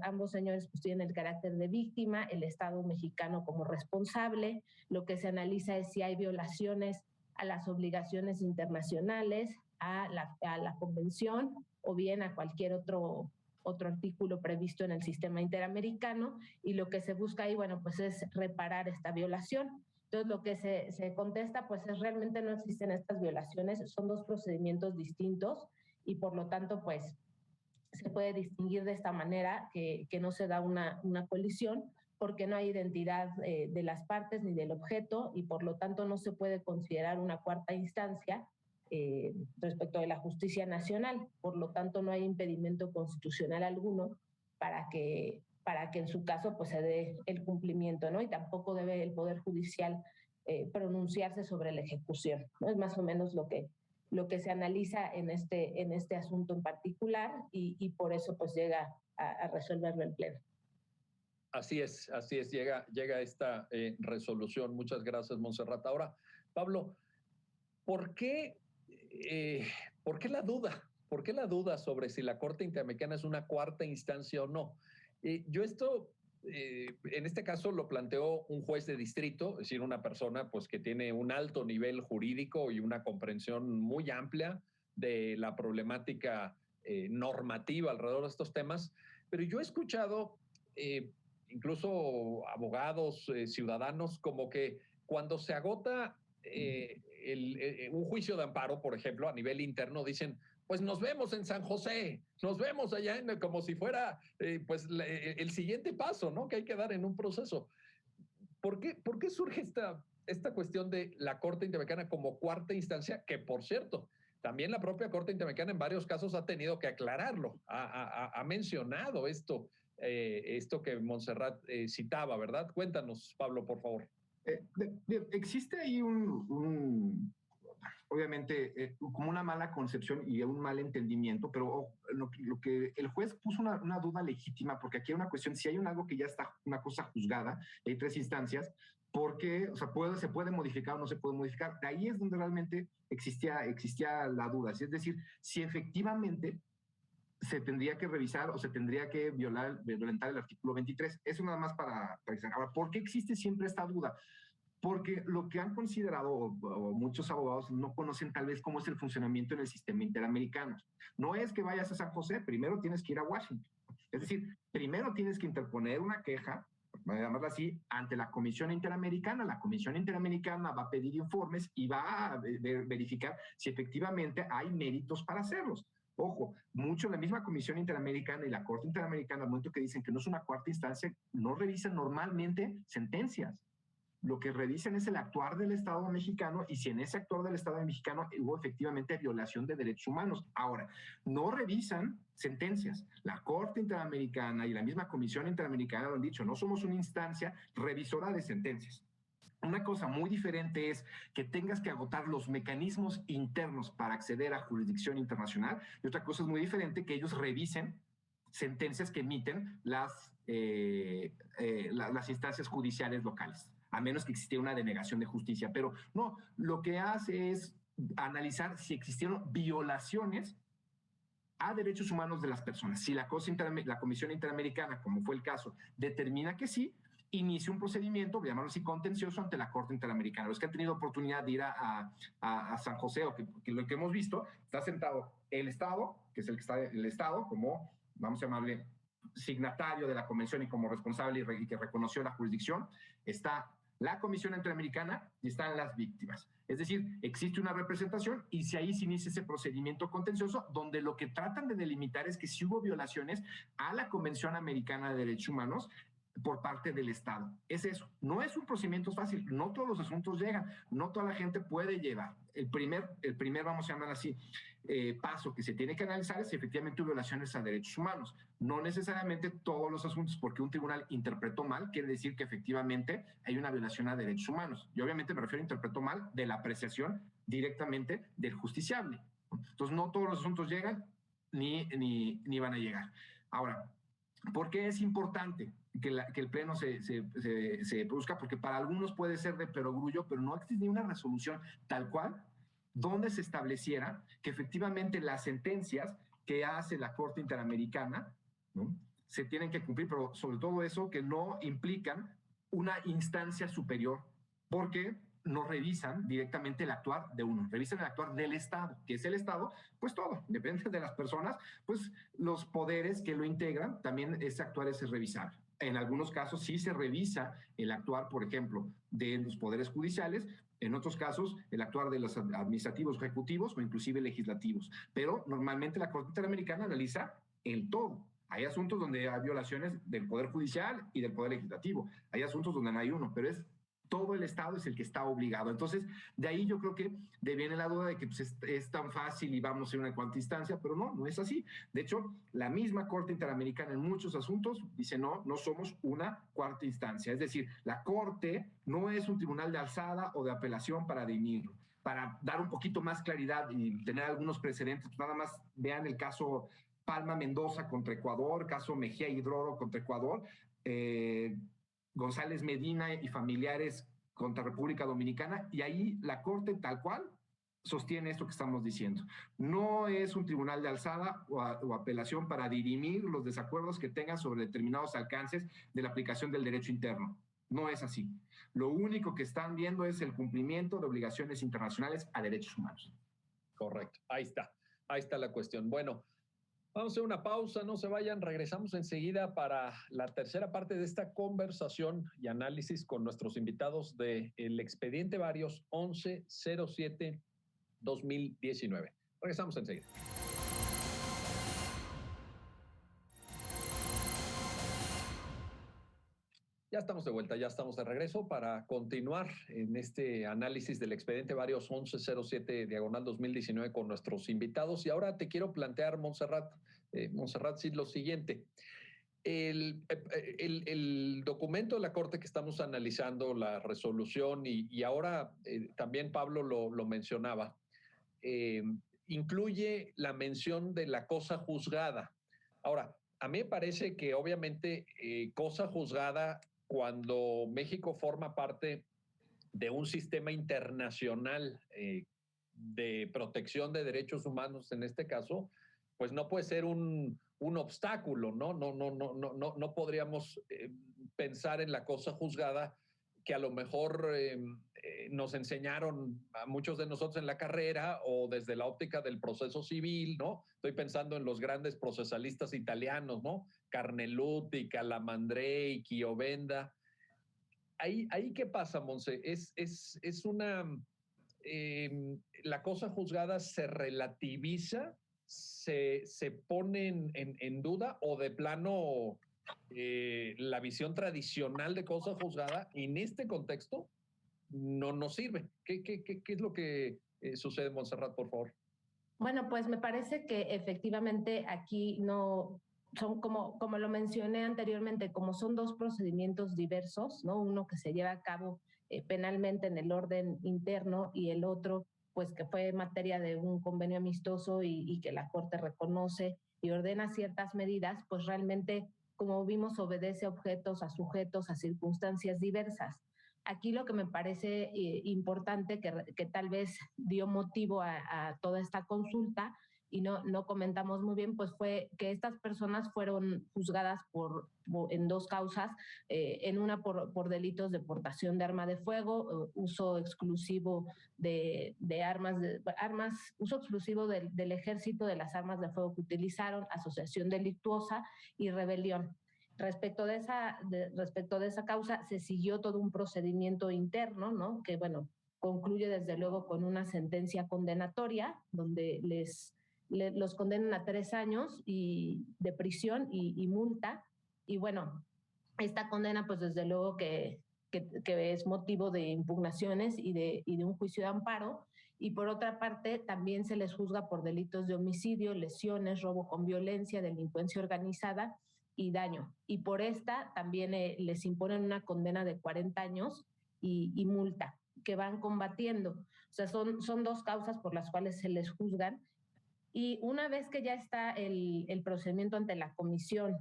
ambos señores pues tienen el carácter de víctima, el Estado mexicano como responsable, lo que se analiza es si hay violaciones a las obligaciones internacionales, a la convención o bien a cualquier otro artículo previsto en el sistema interamericano, y lo que se busca ahí, bueno, pues es reparar esta violación. Entonces, lo que se contesta, pues es realmente no existen estas violaciones, son dos procedimientos distintos y por lo tanto, pues se puede distinguir de esta manera que no se da una colisión porque no hay identidad de las partes ni del objeto y por lo tanto no se puede considerar una cuarta instancia respecto de la justicia nacional. Por lo tanto, no hay impedimento constitucional alguno para que en su caso pues se dé el cumplimiento, ¿no? Y tampoco debe el Poder Judicial pronunciarse sobre la ejecución, ¿no? Es más o menos lo que se analiza en este asunto en particular y por eso pues llega a resolverlo en pleno. Así es, llega esta resolución. Muchas gracias, Montserrat. Ahora, Pablo, ¿por qué la duda? ¿Por qué la duda sobre si la Corte Interamericana es una cuarta instancia o no? Yo esto, en este caso, lo planteó un juez de distrito, es decir, una persona pues, que tiene un alto nivel jurídico y una comprensión muy amplia de la problemática normativa alrededor de estos temas. Pero yo he escuchado incluso abogados, ciudadanos, como que cuando se agota un juicio de amparo, por ejemplo, a nivel interno, dicen, pues nos vemos en San José, nos vemos allá, como si fuera pues el siguiente paso, ¿no? Que hay que dar en un proceso. ¿Por qué surge esta cuestión de la Corte Interamericana como cuarta instancia? Que, por cierto, también la propia Corte Interamericana en varios casos ha tenido que aclararlo, ha mencionado esto que Montserrat citaba, ¿verdad? Cuéntanos, Pablo, por favor. Existe ahí obviamente, como una mala concepción y un mal entendimiento, pero lo que el juez puso una duda legítima, porque aquí hay una cuestión, si hay algo que ya está una cosa juzgada, hay tres instancias, porque, o sea, se puede modificar o no se puede modificar. De ahí es donde realmente existía la duda. Es decir, si efectivamente se tendría que revisar o se tendría que violentar el artículo 23. Eso nada más para revisar. Ahora, ¿por qué existe siempre esta duda? Porque lo que han considerado, o muchos abogados no conocen tal vez cómo es el funcionamiento en el sistema interamericano. No es que vayas a San José, primero tienes que ir a Washington. Es decir, primero tienes que interponer una queja, voy a llamarla así, ante la Comisión Interamericana. La Comisión Interamericana va a pedir informes y va a verificar si efectivamente hay méritos para hacerlos. Ojo, mucho la misma Comisión Interamericana y la Corte Interamericana, al momento que dicen que no es una cuarta instancia, no revisan normalmente sentencias. Lo que revisan es el actuar del Estado mexicano y si en ese actuar del Estado mexicano hubo efectivamente violación de derechos humanos. Ahora, no revisan sentencias. La Corte Interamericana y la misma Comisión Interamericana lo han dicho, no somos una instancia revisora de sentencias. Una cosa muy diferente es que tengas que agotar los mecanismos internos para acceder a jurisdicción internacional y otra cosa es muy diferente que ellos revisen sentencias que emiten las instancias judiciales locales, a menos que existiera una denegación de justicia. Pero no, lo que hace es analizar si existieron violaciones a derechos humanos de las personas. Si la Comisión Interamericana, como fue el caso, determina que sí, inicia un procedimiento, llamarlo así, contencioso ante la Corte Interamericana. Los que han tenido oportunidad de ir a San José, o que lo que hemos visto, está sentado el Estado, que es el Estado, como, vamos a llamarle, signatario de la convención y como responsable y que reconoció la jurisdicción, está la Comisión Interamericana y están las víctimas. Es decir, existe una representación y si ahí se inicia ese procedimiento contencioso donde lo que tratan de delimitar es que si hubo violaciones a la Convención Americana de Derechos Humanos por parte del Estado. Es eso. No es un procedimiento fácil. No todos los asuntos llegan. No toda la gente puede llevar. El primer vamos a llamar así, paso que se tiene que analizar es si efectivamente hubo violaciones a derechos humanos. No necesariamente todos los asuntos, porque un tribunal interpretó mal, quiere decir que efectivamente hay una violación a derechos humanos. Y obviamente me refiero a interpretó mal de la apreciación directamente del justiciable. Entonces, no todos los asuntos llegan ni van a llegar. Ahora, ¿por qué es importante que el Pleno se produzca? Porque para algunos puede ser de perogrullo, pero no existe ni una resolución tal cual donde se estableciera que efectivamente las sentencias que hace la Corte Interamericana, ¿no?, se tienen que cumplir, pero sobre todo eso, que no implican una instancia superior, porque no revisan directamente el actuar de uno, revisan el actuar del Estado. ¿Qué es el Estado? Pues todo, depende de las personas, pues los poderes que lo integran, también ese actuar es revisable. En algunos casos sí se revisa el actuar, por ejemplo, de los poderes judiciales, en otros casos el actuar de los administrativos, ejecutivos o inclusive legislativos. Pero normalmente la Corte Interamericana analiza el todo. Hay asuntos donde hay violaciones del Poder Judicial y del Poder Legislativo. Hay asuntos donde no hay uno, pero es todo el Estado es el que está obligado. Entonces, de ahí yo creo que viene la duda de que pues, es tan fácil y vamos a ir a una cuarta instancia, pero no es así. De hecho, la misma Corte Interamericana en muchos asuntos dice no somos una cuarta instancia. Es decir, la Corte no es un tribunal de alzada o de apelación para dirimirlo. Para dar un poquito más claridad y tener algunos precedentes, pues nada más vean el caso Palma Mendoza contra Ecuador, caso Mejía Hidrodo contra Ecuador, González Medina y familiares contra República Dominicana, y ahí la Corte tal cual sostiene esto que estamos diciendo. No es un tribunal de alzada o apelación para dirimir los desacuerdos que tengan sobre determinados alcances de la aplicación del derecho interno. No es así. Lo único que están viendo es el cumplimiento de obligaciones internacionales a derechos humanos. Correcto. Ahí está la cuestión. Bueno, vamos a hacer una pausa, no se vayan, regresamos enseguida para la tercera parte de esta conversación y análisis con nuestros invitados del expediente Varios 1107-2019. Regresamos enseguida. Ya estamos de vuelta, ya estamos de regreso para continuar en este análisis del expediente Varios 1107-2019 con nuestros invitados. Y ahora te quiero plantear, Montserrat, sí, lo siguiente. El documento de la Corte que estamos analizando, la resolución, y ahora también Pablo lo mencionaba, incluye la mención de la cosa juzgada. Ahora, a mí me parece que obviamente cosa juzgada, cuando México forma parte de un sistema internacional de protección de derechos humanos, en este caso, pues no puede ser un obstáculo, ¿no? No podríamos pensar en la cosa juzgada que a lo mejor nos enseñaron a muchos de nosotros en la carrera o desde la óptica del proceso civil, ¿no? Estoy pensando en los grandes procesalistas italianos, ¿no? Carneluti, Calamandrei, Chiovenda. Ahí ¿qué pasa, Monse? Es una... la cosa juzgada se relativiza, se pone en duda, o de plano la visión tradicional de cosa juzgada en este contexto no nos sirve. ¿Qué es lo que sucede, Montserrat, por favor? Bueno, pues me parece que efectivamente aquí no son, como lo mencioné anteriormente, como son dos procedimientos diversos, ¿no? Uno que se lleva a cabo penalmente en el orden interno y el otro, pues que fue materia de un convenio amistoso y que la Corte reconoce y ordena ciertas medidas, pues realmente, como vimos, obedece a objetos, a sujetos, a circunstancias diversas. Aquí lo que me parece importante, que tal vez dio motivo a toda esta consulta, y no comentamos muy bien, pues fue que estas personas fueron juzgadas en 2 causas, en una por delitos de portación de arma de fuego, uso exclusivo de armas, uso exclusivo del ejército de las armas de fuego que utilizaron, asociación delictuosa y rebelión. Respecto de esa causa, se siguió todo un procedimiento interno, ¿no? Que, bueno, concluye desde luego con una sentencia condenatoria, donde los condenan a 3 años de prisión y multa. Y bueno, esta condena, pues desde luego que es motivo de impugnaciones y de un juicio de amparo. Y por otra parte, también se les juzga por delitos de homicidio, lesiones, robo con violencia, delincuencia organizada y daño. Y por esta también les imponen una condena de 40 años y multa, que van combatiendo. O sea, son 2 causas por las cuales se les juzgan. Y una vez que ya está el procedimiento ante la comisión,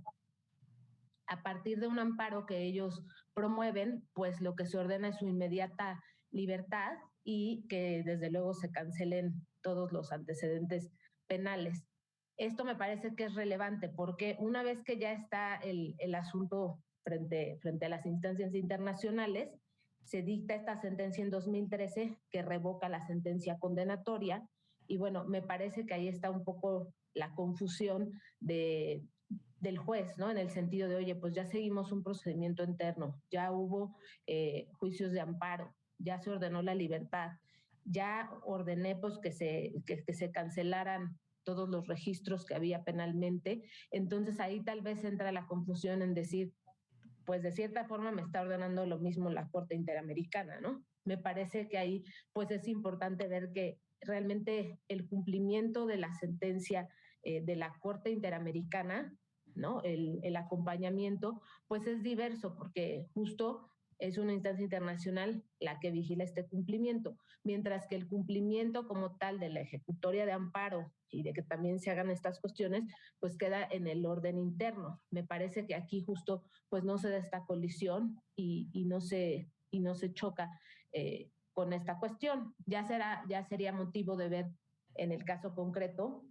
a partir de un amparo que ellos promueven, pues lo que se ordena es su inmediata libertad y que desde luego se cancelen todos los antecedentes penales. Esto me parece que es relevante porque una vez que ya está el asunto frente a las instancias internacionales, se dicta esta sentencia en 2013 que revoca la sentencia condenatoria y bueno, me parece que ahí está un poco la confusión del juez, ¿no? En el sentido de, oye, pues ya seguimos un procedimiento interno, ya hubo juicios de amparo, ya se ordenó la libertad, ya ordené pues que se cancelaran todos los registros que había penalmente. Entonces ahí tal vez entra la confusión en decir, pues de cierta forma me está ordenando lo mismo la Corte Interamericana, ¿no? Me parece que ahí pues es importante ver que realmente el cumplimiento de la sentencia de la Corte Interamericana, ¿no? El acompañamiento, pues es diverso porque justo es una instancia internacional la que vigila este cumplimiento, mientras que el cumplimiento como tal de la ejecutoria de amparo y de que también se hagan estas cuestiones, pues queda en el orden interno. Me parece que aquí justo pues no se da esta colisión y no se choca con esta cuestión. Ya sería motivo de ver en el caso concreto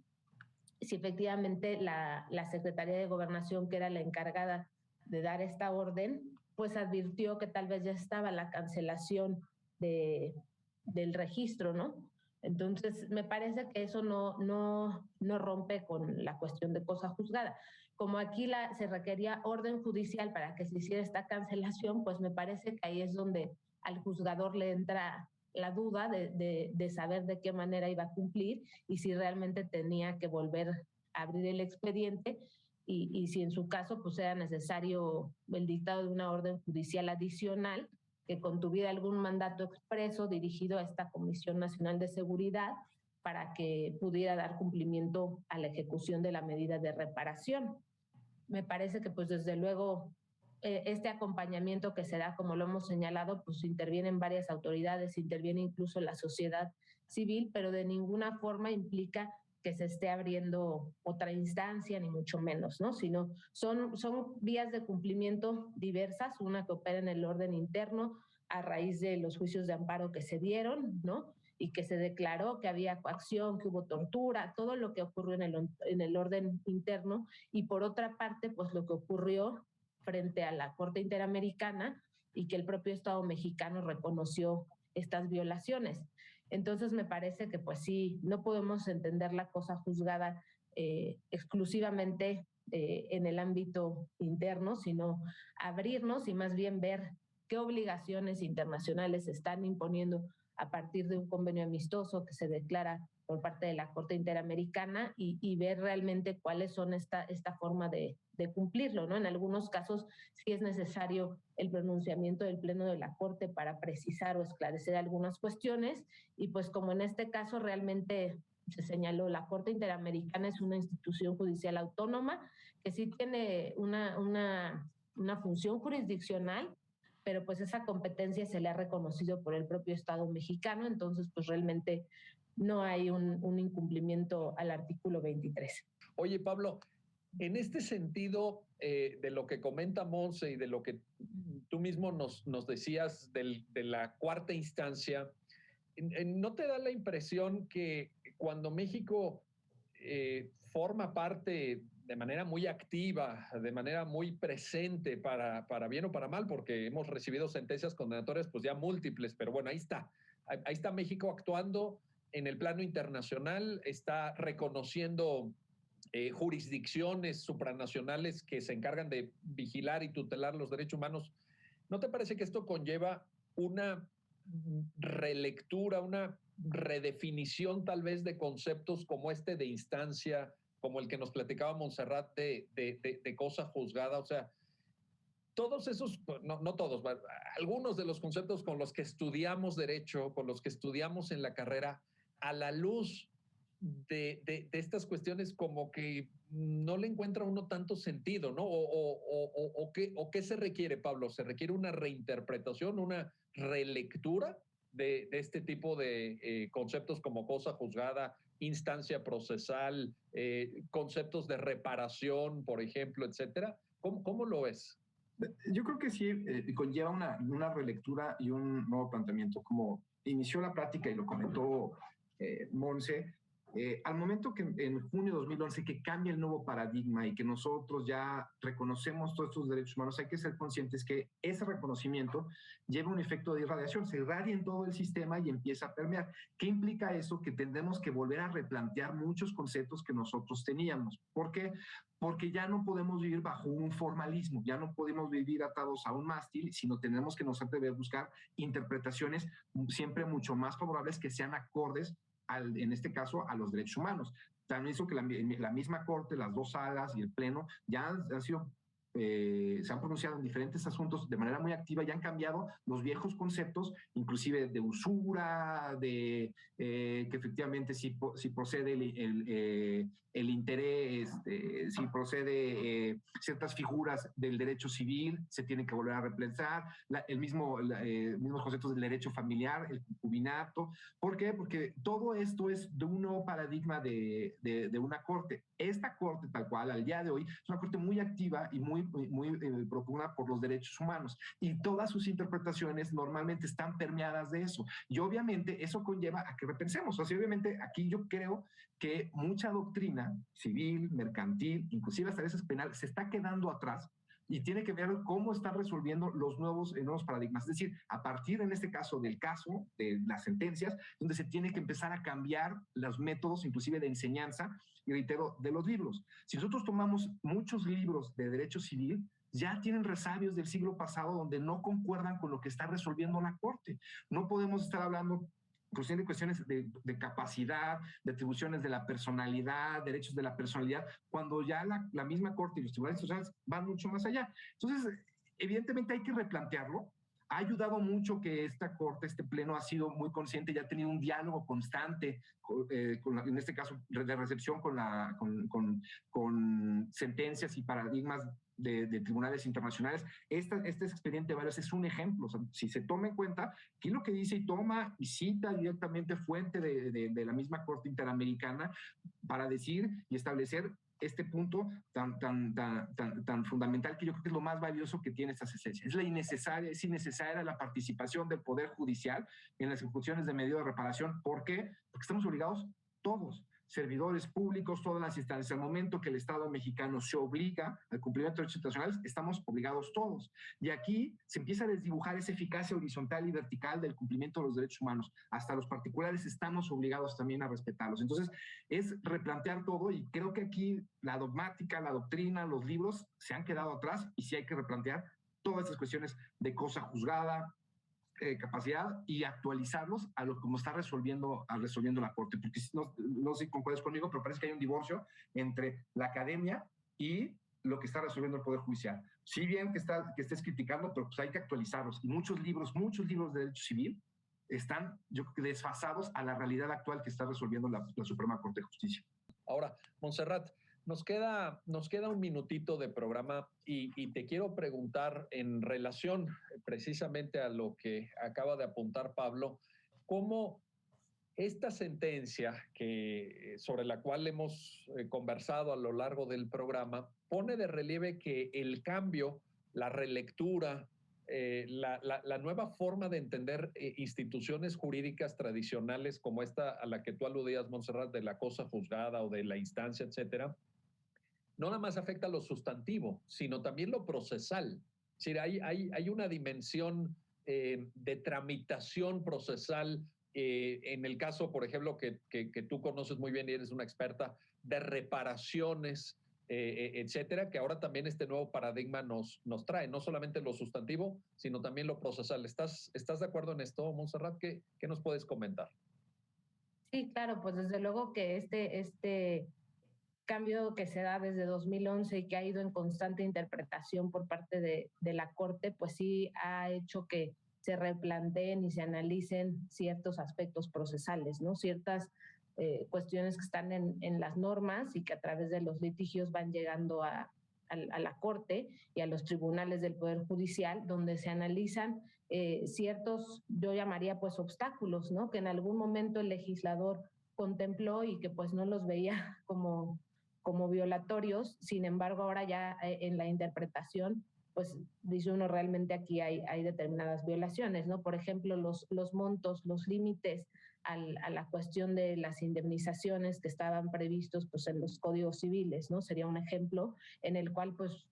si efectivamente la Secretaría de Gobernación, que era la encargada de dar esta orden, pues advirtió que tal vez ya estaba la cancelación del registro, ¿no? Entonces, me parece que eso no rompe con la cuestión de cosa juzgada. Como aquí se requería orden judicial para que se hiciera esta cancelación, pues me parece que ahí es donde al juzgador le entra la duda de saber de qué manera iba a cumplir y si realmente tenía que volver a abrir el expediente y si en su caso pues era necesario el dictado de una orden judicial adicional que contuviera algún mandato expreso dirigido a esta Comisión Nacional de Seguridad para que pudiera dar cumplimiento a la ejecución de la medida de reparación. Me parece que pues desde luego este acompañamiento que se da, como lo hemos señalado, pues intervienen varias autoridades, interviene incluso la sociedad civil, pero de ninguna forma implica que se esté abriendo otra instancia, ni mucho menos, ¿no? Sino son vías de cumplimiento diversas, una que opera en el orden interno a raíz de los juicios de amparo que se dieron, ¿no? Y que se declaró que había coacción, que hubo tortura, todo lo que ocurrió en el orden interno, y por otra parte, pues lo que ocurrió frente a la Corte Interamericana y que el propio Estado mexicano reconoció estas violaciones. Entonces me parece que pues sí, no podemos entender la cosa juzgada exclusivamente en el ámbito interno, sino abrirnos y más bien ver qué obligaciones internacionales se están imponiendo a partir de un convenio amistoso que se declara por parte de la Corte Interamericana y ver realmente cuáles son esta forma de cumplirlo, ¿no? En algunos casos sí es necesario el pronunciamiento del Pleno de la Corte para precisar o esclarecer algunas cuestiones y pues como en este caso realmente se señaló, la Corte Interamericana es una institución judicial autónoma que sí tiene una función jurisdiccional, pero pues esa competencia se le ha reconocido por el propio Estado mexicano, entonces pues realmente no hay un incumplimiento al artículo 23. Oye, Pablo, en este sentido de lo que comenta Monse y de lo que tú mismo nos decías de la cuarta instancia, ¿no te da la impresión que cuando México forma parte de manera muy activa, de manera muy presente para bien o para mal, porque hemos recibido sentencias condenatorias pues ya múltiples, pero bueno, ahí está México actuando en el plano internacional, está reconociendo jurisdicciones supranacionales que se encargan de vigilar y tutelar los derechos humanos. ¿No te parece que esto conlleva una relectura, una redefinición tal vez de conceptos como este de instancia, como el que nos platicaba Montserrat de cosa juzgada? O sea, todos esos, no todos, algunos de los conceptos con los que estudiamos derecho, con los que estudiamos en la carrera, a la luz de estas cuestiones como que no le encuentra uno tanto sentido, ¿no? ¿O qué se requiere, Pablo? ¿Se requiere una reinterpretación, una relectura de este tipo de conceptos como cosa juzgada, instancia procesal, conceptos de reparación, por ejemplo, etcétera? ¿Cómo lo ves? Yo creo que sí, conlleva una relectura y un nuevo planteamiento. Como inició la práctica y lo comentó Monse, al momento que en junio de 2011 que cambia el nuevo paradigma y que nosotros ya reconocemos todos estos derechos humanos, hay que ser conscientes que ese reconocimiento lleva un efecto de irradiación, se irradia en todo el sistema y empieza a permear. ¿Qué implica eso? Que tendremos que volver a replantear muchos conceptos que nosotros teníamos. ¿Por qué? Porque ya no podemos vivir bajo un formalismo, ya no podemos vivir atados a un mástil, sino tenemos que nosotros buscar interpretaciones siempre mucho más favorables que sean acordes en este caso, a los derechos humanos. También hizo que la misma Corte, las dos salas y el Pleno ya han sido, se han pronunciado en diferentes asuntos de manera muy activa y han cambiado los viejos conceptos, inclusive de usura, de que efectivamente si procede el interés, si procede ciertas figuras del derecho civil, se tienen que volver a repensar, mismos conceptos del derecho familiar, el concubinato. ¿Por qué? Porque todo esto es de un nuevo paradigma de una corte. Esta corte, tal cual, al día de hoy, es una corte muy activa y muy propugna por los derechos humanos. Y todas sus interpretaciones normalmente están permeadas de eso. Y obviamente eso conlleva a que repensemos. O sea, obviamente aquí yo creo que mucha doctrina civil, mercantil, inclusive hasta veces penal, se está quedando atrás y tiene que ver cómo están resolviendo los nuevos paradigmas. Es decir, a partir, en este caso, del caso, de las sentencias, donde se tiene que empezar a cambiar los métodos, inclusive de enseñanza, y reitero, de los libros. Si nosotros tomamos muchos libros de derecho civil, ya tienen resabios del siglo pasado donde no concuerdan con lo que está resolviendo la Corte. No podemos estar hablando de cuestiones de capacidad, de atribuciones de la personalidad, derechos de la personalidad, cuando ya la misma Corte y los tribunales sociales van mucho más allá. Entonces, evidentemente hay que replantearlo. Ha ayudado mucho que esta Corte, este Pleno, ha sido muy consciente y ha tenido un diálogo constante, en este caso de recepción con sentencias y paradigmas de tribunales internacionales. Este expediente Barrios es un ejemplo. O sea, si se toma en cuenta que lo que dice y toma y cita directamente fuente de la misma Corte Interamericana para decir y establecer este punto tan fundamental, que yo creo que es lo más valioso que tiene esta sentencia. Es innecesaria la participación del Poder Judicial en las ejecuciones de medida de reparación. ¿Por qué? Porque estamos obligados todos, servidores públicos, todas las instancias. Al momento que el Estado mexicano se obliga al cumplimiento de derechos internacionales, estamos obligados todos. Y aquí se empieza a desdibujar esa eficacia horizontal y vertical del cumplimiento de los derechos humanos. Hasta los particulares estamos obligados también a respetarlos. Entonces, es replantear todo, y creo que aquí la dogmática, la doctrina, los libros se han quedado atrás, y sí hay que replantear todas estas cuestiones de cosa juzgada, capacidad, y actualizarlos a lo como está resolviendo la Corte. Porque no sé si concuerdas conmigo, pero parece que hay un divorcio entre la academia y lo que está resolviendo el Poder Judicial. Si bien que estés criticando, pero pues hay que actualizarlos. Y muchos libros de derecho civil están, yo creo que, desfasados a la realidad actual que está resolviendo la Suprema Corte de Justicia. Ahora, Montserrat, nos queda un minutito de programa y te quiero preguntar, en relación precisamente a lo que acaba de apuntar Pablo, ¿cómo esta sentencia sobre la cual hemos conversado a lo largo del programa pone de relieve que el cambio, la relectura, la nueva forma de entender instituciones jurídicas tradicionales como esta a la que tú aludías, Montserrat, de la cosa juzgada o de la instancia, etcétera, no nada más afecta lo sustantivo, sino también lo procesal. Es decir, hay una dimensión de tramitación procesal, en el caso, por ejemplo, que tú conoces muy bien y eres una experta, de reparaciones, etcétera, que ahora también este nuevo paradigma nos trae, no solamente lo sustantivo, sino también lo procesal. ¿Estás de acuerdo en esto, Montserrat? ¿Qué nos puedes comentar? Sí, claro, pues desde luego que este cambio que se da desde 2011 y que ha ido en constante interpretación por parte de la Corte, pues sí ha hecho que se replanteen y se analicen ciertos aspectos procesales, ¿no? Ciertas cuestiones que están en las normas y que a través de los litigios van llegando a la Corte y a los tribunales del Poder Judicial, donde se analizan ciertos, yo llamaría pues obstáculos, ¿no? Que en algún momento el legislador contempló y que pues no los veía como violatorios. Sin embargo, ahora ya en la interpretación, pues dice uno, realmente aquí hay determinadas violaciones, ¿no? Por ejemplo, los montos, los límites a la cuestión de las indemnizaciones que estaban previstos pues en los códigos civiles, ¿no? Sería un ejemplo en el cual pues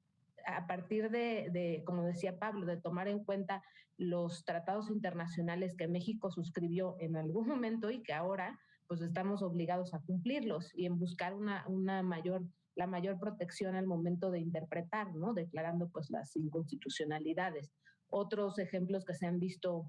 a partir de, como decía Pablo, de tomar en cuenta los tratados internacionales que México suscribió en algún momento y que ahora pues estamos obligados a cumplirlos y en buscar la mayor protección al momento de interpretar, ¿no? Declarando pues las inconstitucionalidades. Otros ejemplos que se han visto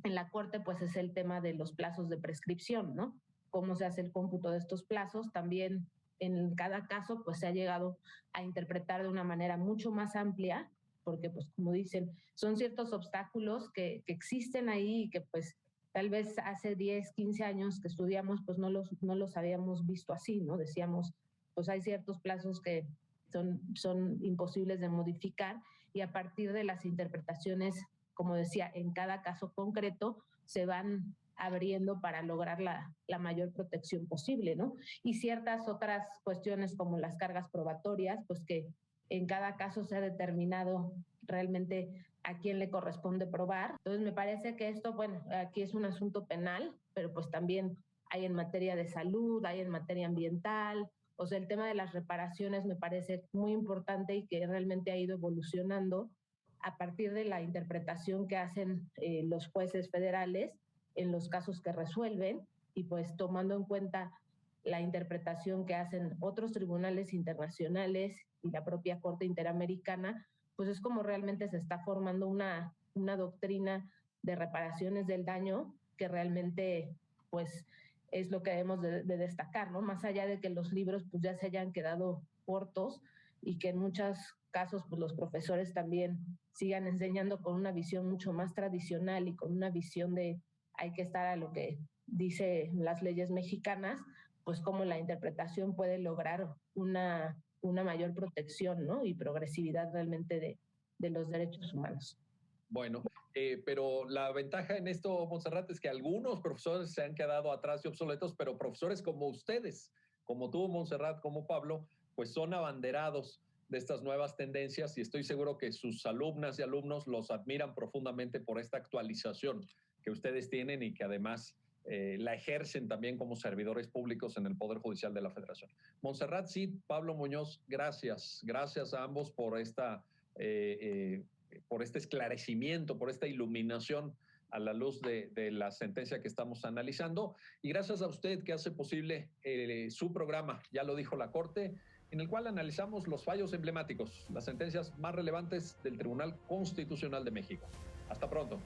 en la Corte pues es el tema de los plazos de prescripción, ¿no? Cómo se hace el cómputo de estos plazos. También en cada caso pues se ha llegado a interpretar de una manera mucho más amplia, porque pues como dicen, son ciertos obstáculos que existen ahí y que pues tal vez hace 10, 15 años que estudiamos, pues no los habíamos visto así, ¿no? Decíamos, pues hay ciertos plazos que son imposibles de modificar y a partir de las interpretaciones, como decía, en cada caso concreto, se van abriendo para lograr la mayor protección posible, ¿no? Y ciertas otras cuestiones como las cargas probatorias, pues que en cada caso se ha determinado realmente a quién le corresponde probar. Entonces me parece que esto, bueno, aquí es un asunto penal, pero pues también hay en materia de salud, hay en materia ambiental. O sea, el tema de las reparaciones me parece muy importante y que realmente ha ido evolucionando a partir de la interpretación que hacen los jueces federales en los casos que resuelven y pues tomando en cuenta la interpretación que hacen otros tribunales internacionales y la propia Corte Interamericana, pues es como realmente se está formando una doctrina de reparaciones del daño que realmente pues es lo que debemos de destacar, ¿no? Más allá de que los libros pues ya se hayan quedado cortos y que en muchos casos pues los profesores también sigan enseñando con una visión mucho más tradicional y con una visión de hay que estar a lo que dice las leyes mexicanas, pues cómo la interpretación puede lograr una mayor protección, ¿no? Y progresividad realmente de los derechos humanos. Bueno, pero la ventaja en esto, Montserrat, es que algunos profesores se han quedado atrás y obsoletos, pero profesores como ustedes, como tú, Montserrat, como Pablo, pues son abanderados de estas nuevas tendencias y estoy seguro que sus alumnas y alumnos los admiran profundamente por esta actualización que ustedes tienen y que además la ejercen también como servidores públicos en el Poder Judicial de la Federación. Montserrat Cid, Pablo Muñoz, gracias. Gracias a ambos por por este esclarecimiento, por esta iluminación a la luz de la sentencia que estamos analizando. Y gracias a usted que hace posible su programa, ya lo dijo la Corte, en el cual analizamos los fallos emblemáticos, las sentencias más relevantes del Tribunal Constitucional de México. Hasta pronto.